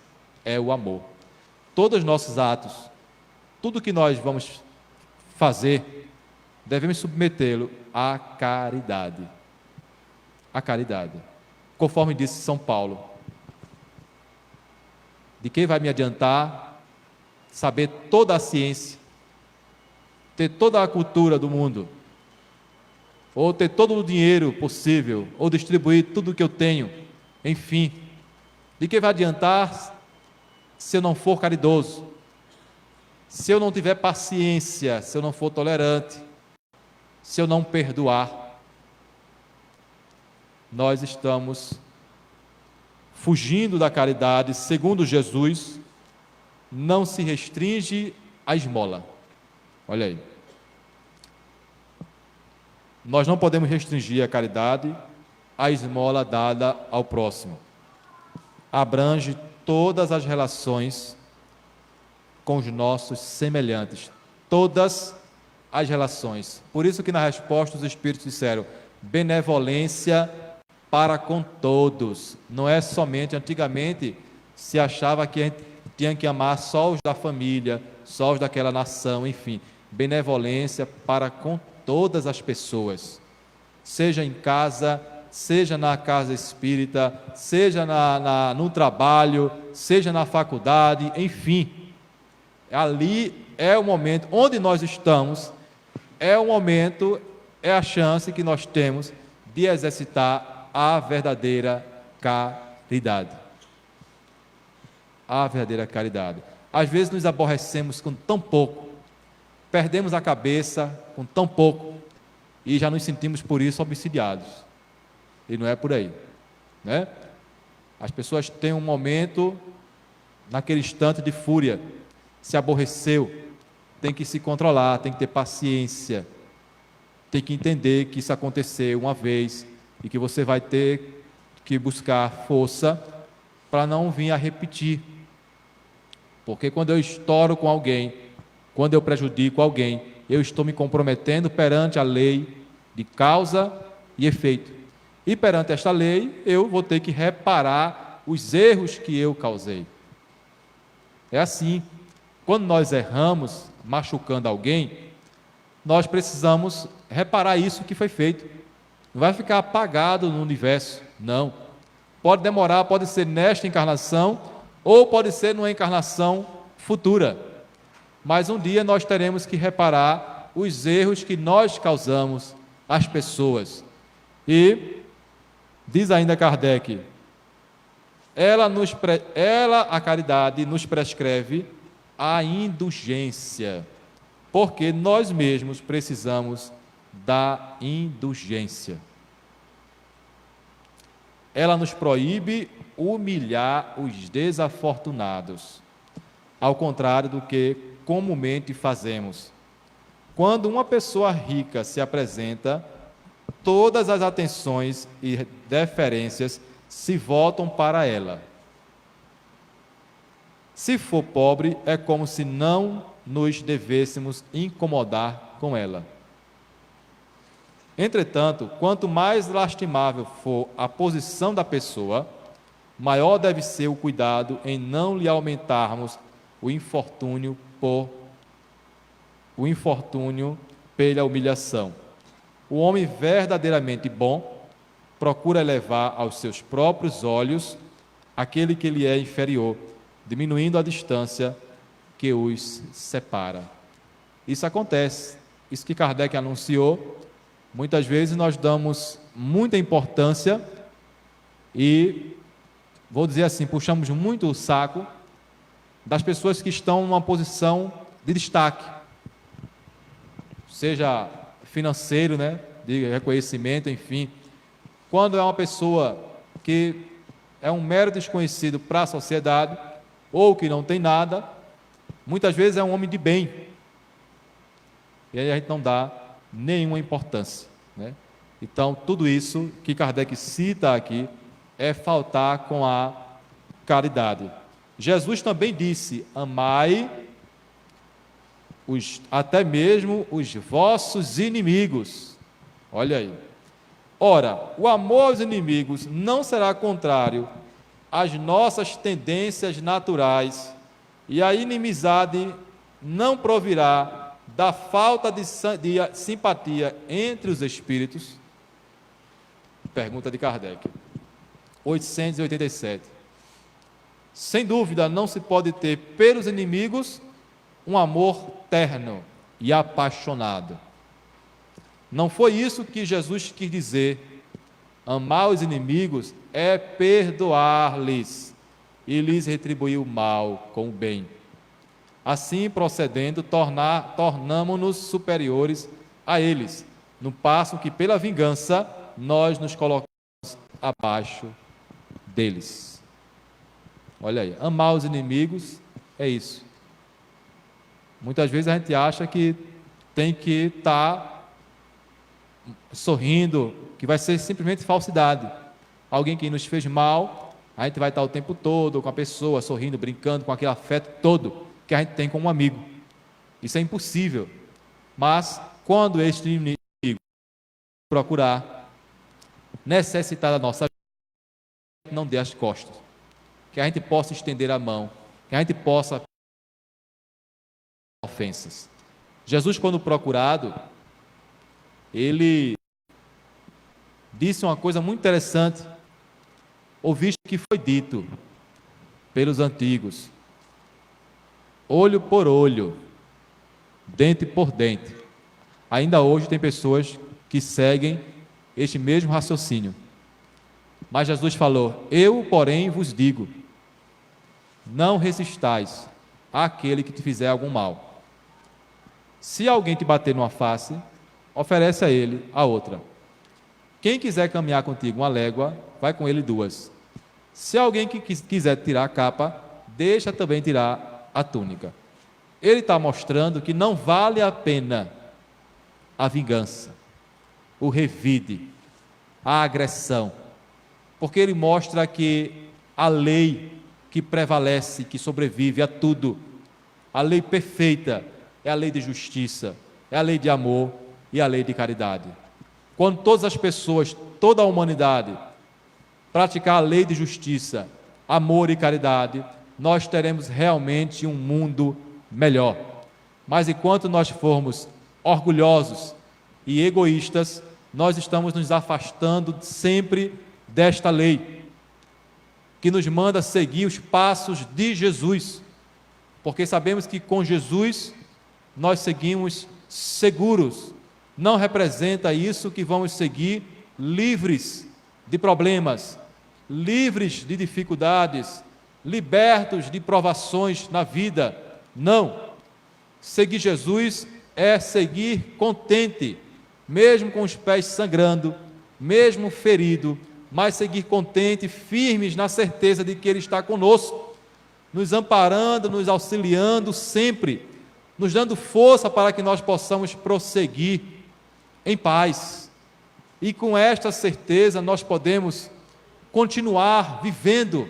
é o amor. Todos os nossos atos, tudo que nós vamos fazer, devemos submetê-lo à caridade. A caridade. Conforme disse São Paulo: de que vai me adiantar saber toda a ciência, ter toda a cultura do mundo, ou ter todo o dinheiro possível, ou distribuir tudo o que eu tenho, enfim, de que vai adiantar se eu não for caridoso, se eu não tiver paciência, se eu não for tolerante, se eu não perdoar? Nós estamos fugindo da caridade. Segundo Jesus, não se restringe à esmola. Olha aí. Nós não podemos restringir a caridade à esmola dada ao próximo. Abrange todas as relações com os nossos semelhantes. Todas as relações. Por isso que na resposta os Espíritos disseram: benevolência para com todos. Não é somente, antigamente se achava que a gente tinha que amar só os da família, só os daquela nação, enfim. Benevolência para com todas as pessoas, seja em casa, seja na casa espírita, seja no trabalho, seja na faculdade, enfim. Ali é o momento onde nós estamos, é o momento, é a chance que nós temos de exercitar a verdadeira caridade. A verdadeira caridade. Às vezes nos aborrecemos com tão pouco, perdemos a cabeça com tão pouco e já nos sentimos por isso obsidiados. E não é por aí, né? As pessoas têm um momento, naquele instante de fúria, se aborreceu, tem que se controlar, tem que ter paciência, tem que entender que isso aconteceu uma vez e que você vai ter que buscar força para não vir a repetir. Porque quando eu estouro com alguém, quando eu prejudico alguém, eu estou me comprometendo perante a lei de causa e efeito. E perante esta lei, eu vou ter que reparar os erros que eu causei. É assim. Quando nós erramos, machucando alguém, nós precisamos reparar isso que foi feito. Não vai ficar apagado no universo, não. Pode demorar, pode ser nesta encarnação, ou pode ser numa encarnação futura. Mas um dia nós teremos que reparar os erros que nós causamos às pessoas. E, diz ainda Kardec, a caridade nos prescreve a indulgência, porque nós mesmos precisamos da indulgência. Ela nos proíbe humilhar os desafortunados, ao contrário do que comumente fazemos. Quando uma pessoa rica se apresenta, todas as atenções e deferências se voltam para ela. Se for pobre, é como se não nos devêssemos incomodar com ela. Entretanto, quanto mais lastimável for a posição da pessoa, maior deve ser o cuidado em não lhe aumentarmos o infortúnio pela humilhação. O homem verdadeiramente bom procura elevar aos seus próprios olhos aquele que lhe é inferior, diminuindo a distância que os separa. Isso acontece, isso que Kardec anunciou. Muitas vezes nós damos muita importância e, vou dizer assim, puxamos muito o saco das pessoas que estão numa posição de destaque, seja financeiro, né, de reconhecimento, enfim. Quando é uma pessoa que é um mero desconhecido para a sociedade, ou que não tem nada, muitas vezes é um homem de bem, e aí a gente não dá nenhuma importância, né? Então, tudo isso que Kardec cita aqui é faltar com a caridade. Jesus também disse: amai até mesmo os vossos inimigos. Olha aí. Ora, o amor aos inimigos não será contrário às nossas tendências naturais, e a inimizade não provirá da falta de simpatia entre os espíritos? Pergunta de Kardec. 887. Sem dúvida, não se pode ter pelos inimigos um amor terno e apaixonado. Não foi isso que Jesus quis dizer. Amar os inimigos é perdoar-lhes e lhes retribuir o mal com o bem. Assim, procedendo, tornamo-nos superiores a eles, no passo que, pela vingança, nós nos colocamos abaixo deles. Olha aí, amar os inimigos é isso. Muitas vezes a gente acha que tem que estar sorrindo, que vai ser simplesmente falsidade. Alguém que nos fez mal, a gente vai estar o tempo todo com a pessoa, sorrindo, brincando, com aquele afeto todo que a gente tem com um amigo. Isso é impossível. Mas, quando este inimigo procurar necessitar da nossa ajuda, não dê as costas. Que a gente possa estender a mão, que a gente possa ofensas. Jesus, quando procurado, ele disse uma coisa muito interessante. Ouviste que foi dito pelos antigos: olho por olho, dente por dente. Ainda hoje tem pessoas que seguem este mesmo raciocínio. Mas Jesus falou: eu, porém, vos digo, não resistais àquele que te fizer algum mal. Se alguém te bater numa face, oferece a ele a outra. Quem quiser caminhar contigo uma légua, vai com ele 2. Se alguém que quiser tirar a capa, deixa também tirar a túnica. Ele está mostrando que não vale a pena a vingança, o revide, a agressão, porque ele mostra que a lei que prevalece, que sobrevive a tudo, a lei perfeita, é a lei de justiça, é a lei de amor e a lei de caridade. Quando todas as pessoas, toda a humanidade, praticar a lei de justiça, amor e caridade, nós teremos realmente um mundo melhor. Mas enquanto nós formos orgulhosos e egoístas, nós estamos nos afastando sempre desta lei, que nos manda seguir os passos de Jesus, porque sabemos que com Jesus nós seguimos seguros. Não representa isso que vamos seguir livres de problemas, livres de dificuldades, libertos de provações na vida. Não. Seguir Jesus é seguir contente, mesmo com os pés sangrando, mesmo ferido, mas seguir contente, firmes na certeza de que Ele está conosco, nos amparando, nos auxiliando sempre, nos dando força para que nós possamos prosseguir em paz. E com esta certeza nós podemos continuar vivendo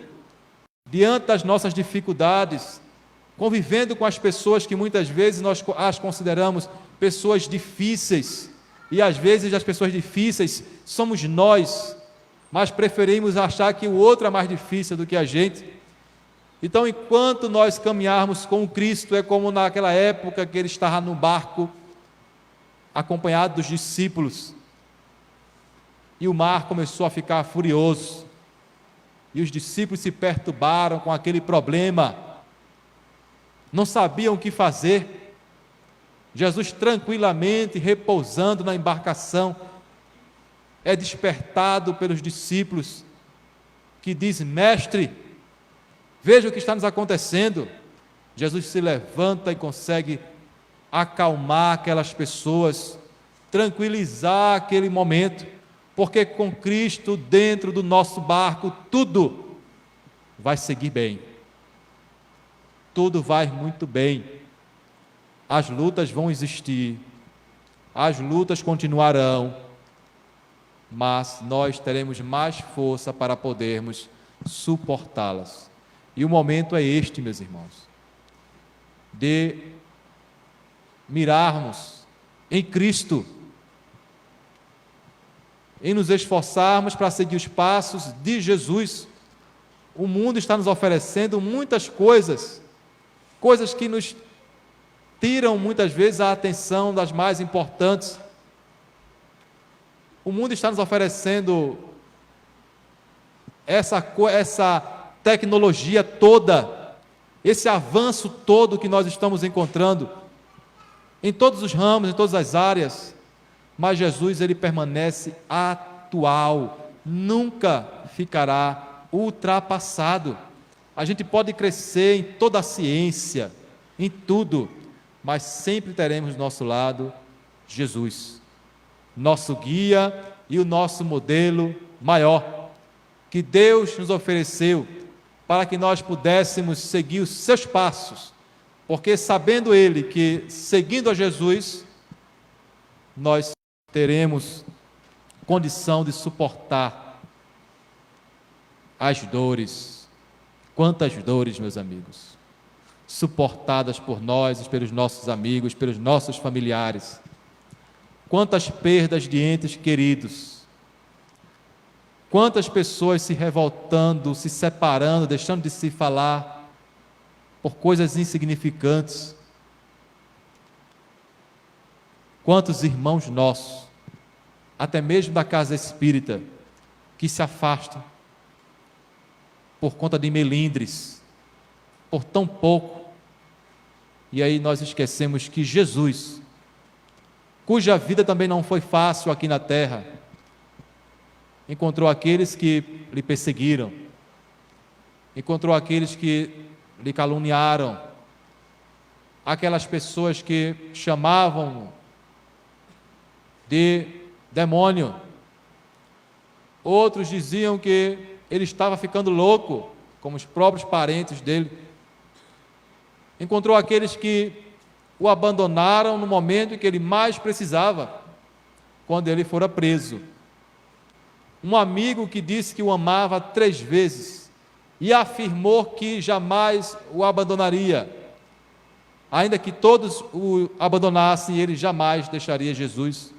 diante das nossas dificuldades, convivendo com as pessoas que muitas vezes nós as consideramos pessoas difíceis, e às vezes as pessoas difíceis somos nós, mas preferimos achar que o outro é mais difícil do que a gente. Então, enquanto nós caminharmos com Cristo, é como naquela época que ele estava no barco, acompanhado dos discípulos, e o mar começou a ficar furioso, e os discípulos se perturbaram com aquele problema, não sabiam o que fazer. Jesus, tranquilamente repousando na embarcação, é despertado pelos discípulos, que diz: mestre, veja o que está nos acontecendo. Jesus se levanta e consegue acalmar aquelas pessoas, tranquilizar aquele momento, porque com Cristo dentro do nosso barco, tudo vai seguir bem, tudo vai muito bem. As lutas vão existir, as lutas continuarão, mas nós teremos mais força para podermos suportá-las. E o momento é este, meus irmãos, de mirarmos em Cristo, em nos esforçarmos para seguir os passos de Jesus. O mundo está nos oferecendo muitas coisas que nos tiram muitas vezes a atenção das mais importantes. O mundo está nos oferecendo essa tecnologia toda, esse avanço todo que nós estamos encontrando em todos os ramos, em todas as áreas, mas Jesus, ele permanece atual, nunca ficará ultrapassado. A gente pode crescer em toda a ciência, em tudo, mas sempre teremos do nosso lado Jesus, nosso guia e o nosso modelo maior, que Deus nos ofereceu para que nós pudéssemos seguir os seus passos, porque sabendo Ele que, seguindo a Jesus, nós teremos condição de suportar as dores. Quantas dores, meus amigos, suportadas por nós, pelos nossos amigos, pelos nossos familiares. Quantas perdas de entes queridos, quantas pessoas se revoltando, se separando, deixando de se falar por coisas insignificantes. Quantos irmãos nossos, até mesmo da casa espírita, que se afastam por conta de melindres, por tão pouco. E aí nós esquecemos que Jesus, cuja vida também não foi fácil aqui na terra, encontrou aqueles que lhe perseguiram, encontrou aqueles que lhe caluniaram, aquelas pessoas que chamavam de demônio, outros diziam que ele estava ficando louco, como os próprios parentes dele. Encontrou aqueles que o abandonaram no momento em que ele mais precisava, quando ele fora preso. Um amigo que disse que o amava 3 vezes e afirmou que jamais o abandonaria, ainda que todos o abandonassem, ele jamais deixaria Jesus.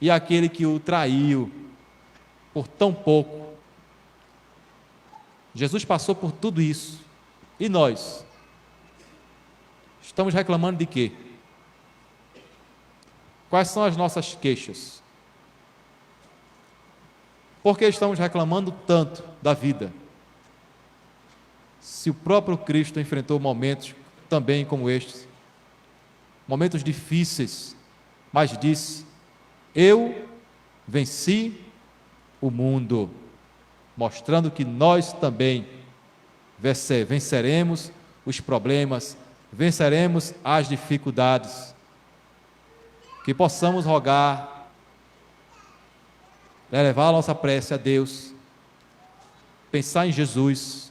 E aquele que o traiu por tão pouco. Jesus passou por tudo isso. E nós? Estamos reclamando de quê? Quais são as nossas queixas? Por que estamos reclamando tanto da vida? Se o próprio Cristo enfrentou momentos também como estes, momentos difíceis, mas disse: eu venci o mundo, mostrando que nós também venceremos os problemas, venceremos as dificuldades. Que possamos rogar, levar a nossa prece a Deus, pensar em Jesus,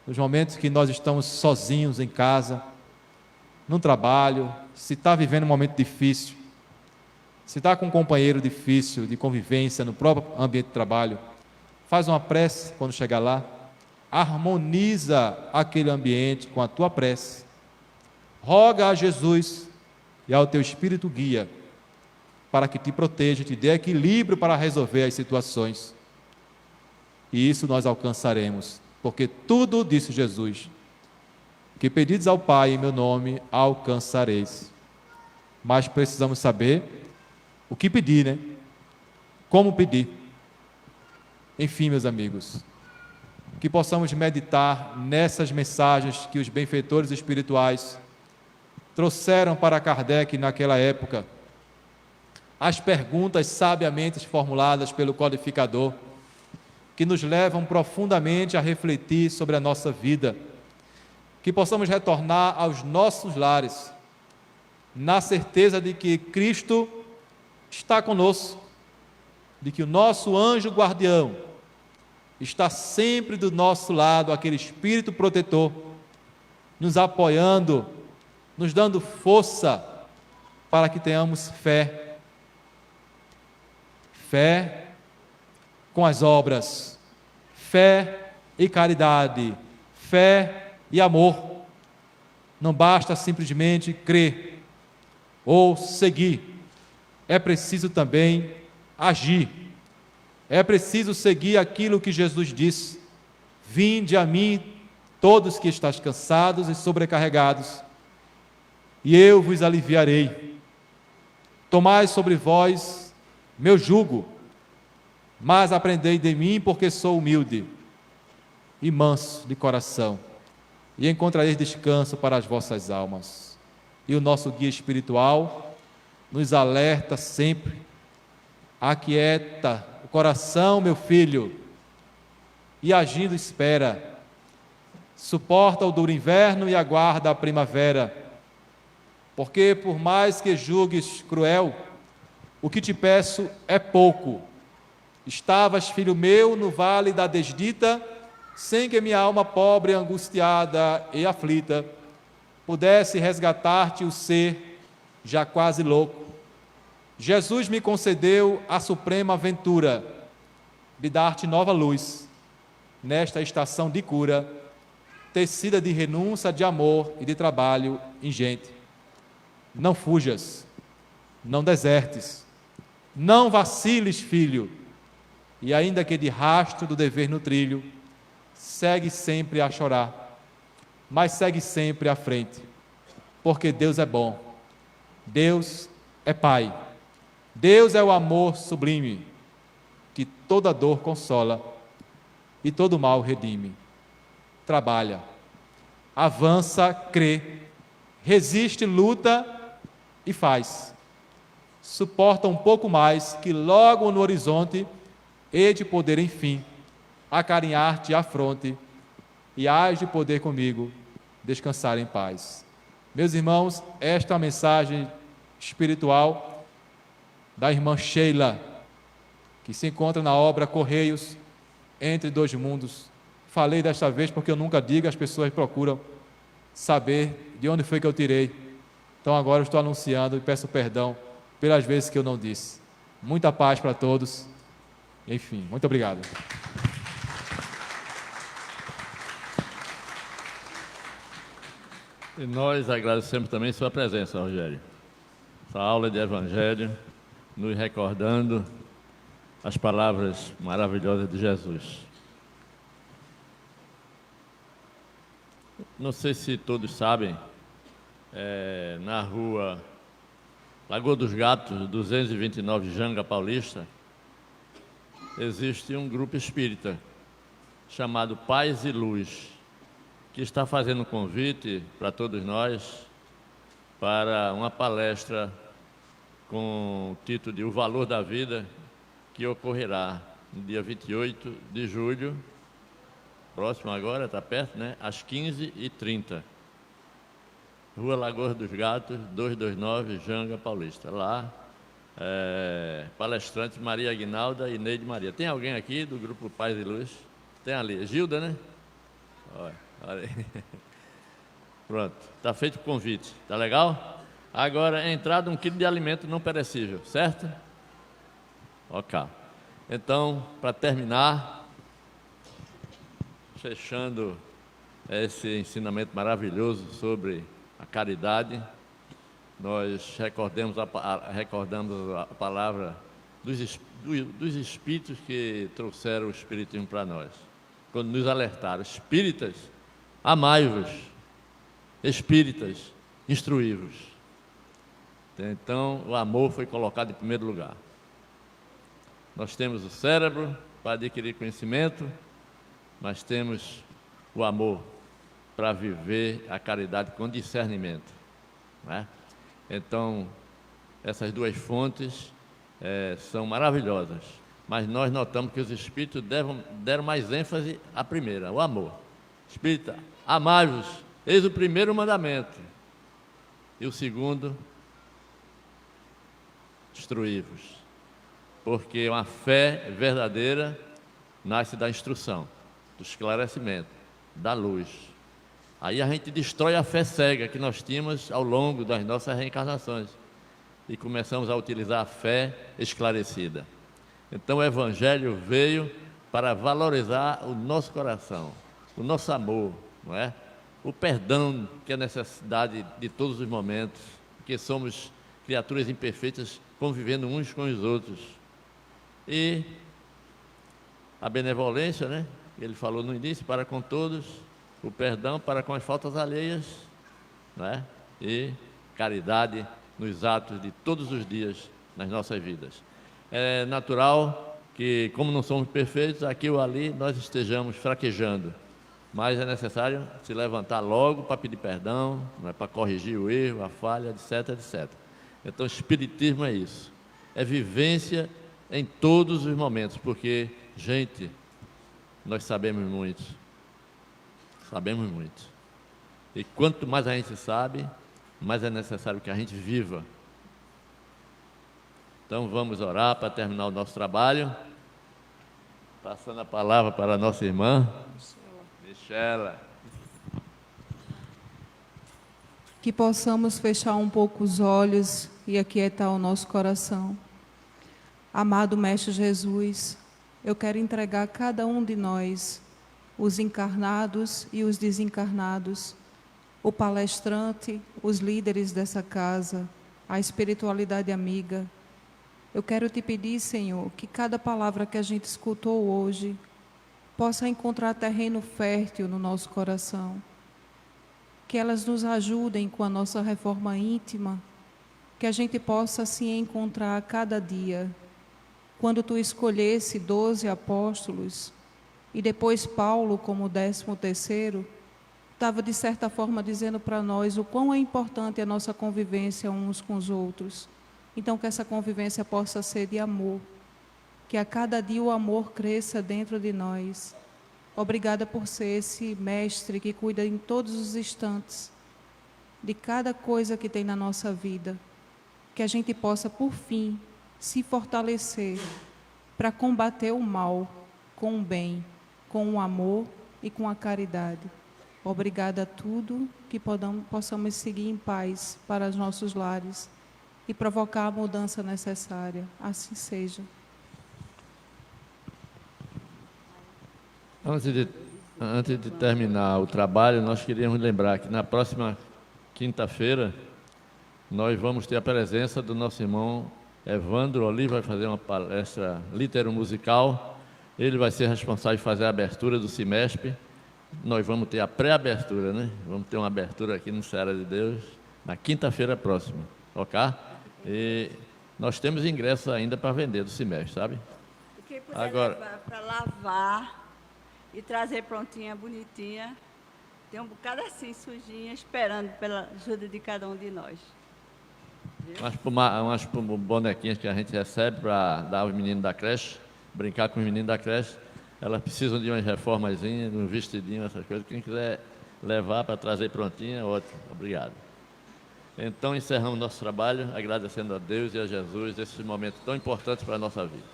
nos momentos que nós estamos sozinhos em casa, no trabalho, se está vivendo um momento difícil, se está com um companheiro difícil de convivência no próprio ambiente de trabalho, faz uma prece quando chegar lá, harmoniza aquele ambiente com a tua prece, roga a Jesus e ao teu Espírito guia, para que te proteja, te dê equilíbrio para resolver as situações. E isso nós alcançaremos, porque tudo, disse Jesus, que pedides ao Pai em meu nome, alcançareis. Mas precisamos saber o que pedir, né? Como pedir. Enfim, meus amigos, que possamos meditar nessas mensagens que os benfeitores espirituais trouxeram para Kardec naquela época, as perguntas sabiamente formuladas pelo codificador, que nos levam profundamente a refletir sobre a nossa vida, que possamos retornar aos nossos lares, na certeza de que Cristo está conosco, de que o nosso anjo guardião está sempre do nosso lado, aquele Espírito protetor, nos apoiando, nos dando força para que tenhamos fé. Fé com as obras, fé e caridade, fé e amor. Não basta simplesmente crer ou seguir, é preciso também agir. É preciso seguir aquilo que Jesus disse: vinde a mim todos que estáis cansados e sobrecarregados, e eu vos aliviarei. Tomai sobre vós meu jugo, mas aprendei de mim, porque sou humilde e manso de coração, e encontrareis descanso para as vossas almas. E o nosso guia espiritual nos alerta sempre: aquieta o coração, meu filho, e agindo espera. Suporta o duro inverno e aguarda a primavera, porque por mais que julgues cruel, o que te peço é pouco. Estavas, filho meu, no vale da desdita, sem que minha alma pobre, angustiada e aflita, pudesse resgatar-te o ser já quase louco. Jesus me concedeu a suprema aventura de dar-te nova luz, nesta estação de cura, tecida de renúncia, de amor e de trabalho ingente. Não fujas, não desertes, não vaciles, filho, e ainda que de rastro do dever no trilho, segue sempre a chorar, mas segue sempre à frente, porque Deus é bom, Deus é Pai, Deus é o amor sublime, que toda dor consola e todo mal redime. Trabalha, avança, crê, resiste, luta e faz. Suporta um pouco mais, que logo no horizonte hei de poder, enfim, acarinhar-te à fronte, e hás de poder comigo descansar em paz. Meus irmãos, esta é a mensagem espiritual da irmã Sheila, que se encontra na obra Correios Entre Dois Mundos. Falei desta vez porque eu nunca digo, as pessoas procuram saber de onde foi que eu tirei. Então agora eu estou anunciando e peço perdão pelas vezes que eu não disse. Muita paz para todos. Enfim, muito obrigado. E nós agradecemos também sua presença, Rogério. Essa aula de Evangelho, nos recordando as palavras maravilhosas de Jesus. Não sei se todos sabem, na rua Lagoa dos Gatos, 229, Janga Paulista, existe um grupo espírita chamado Paz e Luz, que está fazendo um convite para todos nós para uma palestra com o título de O Valor da Vida, que ocorrerá no dia 28 de julho, próximo agora, está perto, né? Às 15h30. Rua Lagoa dos Gatos, 229, Janga Paulista. Lá, palestrante Maria Aguinalda e Neide Maria. Tem alguém aqui do grupo Paz e Luz? Tem ali, Gilda, né? Olha aí. Pronto, está feito o convite, tá legal? Agora, é entrada 1 quilo de alimento não perecível, certo? Ok. Então, para terminar, fechando esse ensinamento maravilhoso sobre a caridade, nós recordamos a palavra dos espíritos que trouxeram o espiritismo para nós, quando nos alertaram: espíritas, amai-vos, espíritas, instruí-vos. Então, o amor foi colocado em primeiro lugar. Nós temos o cérebro para adquirir conhecimento, mas temos o amor para viver a caridade com discernimento, não é? Então, essas duas fontes são maravilhosas, mas nós notamos que os espíritos deram mais ênfase à primeira, o amor. Espírita, amai-vos, eis o primeiro mandamento, e o segundo, instruí-vos, porque uma fé verdadeira nasce da instrução, do esclarecimento, da luz. Aí a gente destrói a fé cega que nós tínhamos ao longo das nossas reencarnações e começamos a utilizar a fé esclarecida. Então o Evangelho veio para valorizar o nosso coração, o nosso amor, não é? O perdão, que é necessidade de todos os momentos, porque somos criaturas imperfeitas convivendo uns com os outros. E a benevolência, né? Ele falou no início, para com todos, o perdão para com as faltas alheias, não é? E caridade nos atos de todos os dias nas nossas vidas. É natural que, como não somos perfeitos, aqui ou ali nós estejamos fraquejando, mas é necessário se levantar logo para pedir perdão, não é? Para corrigir o erro, a falha, etc, etc. Então, o Espiritismo é isso, é vivência em todos os momentos, porque, gente, nós sabemos muito, e quanto mais a gente sabe, mais é necessário que a gente viva. Então vamos orar para terminar o nosso trabalho, passando a palavra para a nossa irmã Michela. Que possamos fechar um pouco os olhos e aquietar o nosso coração. Amado Mestre Jesus, eu quero entregar a cada um de nós, os encarnados e os desencarnados, o palestrante, os líderes dessa casa, a espiritualidade amiga. Eu quero te pedir, Senhor, que cada palavra que a gente escutou hoje possa encontrar terreno fértil no nosso coração, que elas nos ajudem com a nossa reforma íntima, que a gente possa se encontrar a cada dia. Quando tu escolhesse 12 apóstolos e depois Paulo como 13º, estava de certa forma dizendo para nós o quão é importante a nossa convivência uns com os outros. Então que essa convivência possa ser de amor, que a cada dia o amor cresça dentro de nós. Obrigada por ser esse mestre que cuida em todos os instantes de cada coisa que tem na nossa vida, que a gente possa por fim se fortalecer para combater o mal com o bem, com o amor e com a caridade. Obrigada a tudo, que possamos seguir em paz para os nossos lares e provocar a mudança necessária. Assim seja. Antes de terminar o trabalho, nós queríamos lembrar que na próxima quinta-feira nós vamos ter a presença do nosso irmão Evandro Oliva, vai fazer uma palestra litero-musical. Ele vai ser responsável por fazer a abertura do semestre. Nós vamos ter a pré-abertura, né? Vamos ter uma abertura aqui no Seara de Deus na quinta-feira próxima, ok? E nós temos ingressos ainda para vender do semestre, sabe? Quem puder agora levar para lavar e trazer prontinha, bonitinha, tem um bocado assim, sujinha, esperando pela ajuda de cada um de nós. Umas bonequinhas que a gente recebe para dar aos meninos da creche, brincar com os meninos da creche. Elas precisam de umas reformazinhas, de um vestidinho, essas coisas. Quem quiser levar para trazer prontinha, ótimo. Obrigado. Então, encerramos nosso trabalho, agradecendo a Deus e a Jesus esses momentos tão importantes para a nossa vida.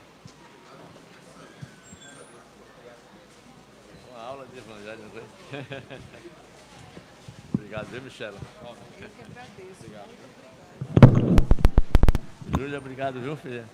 Uma aula de evangelho, não foi? Obrigado, viu, Michela? Eu que agradeço. Obrigado. Júlia, obrigado, viu, filha?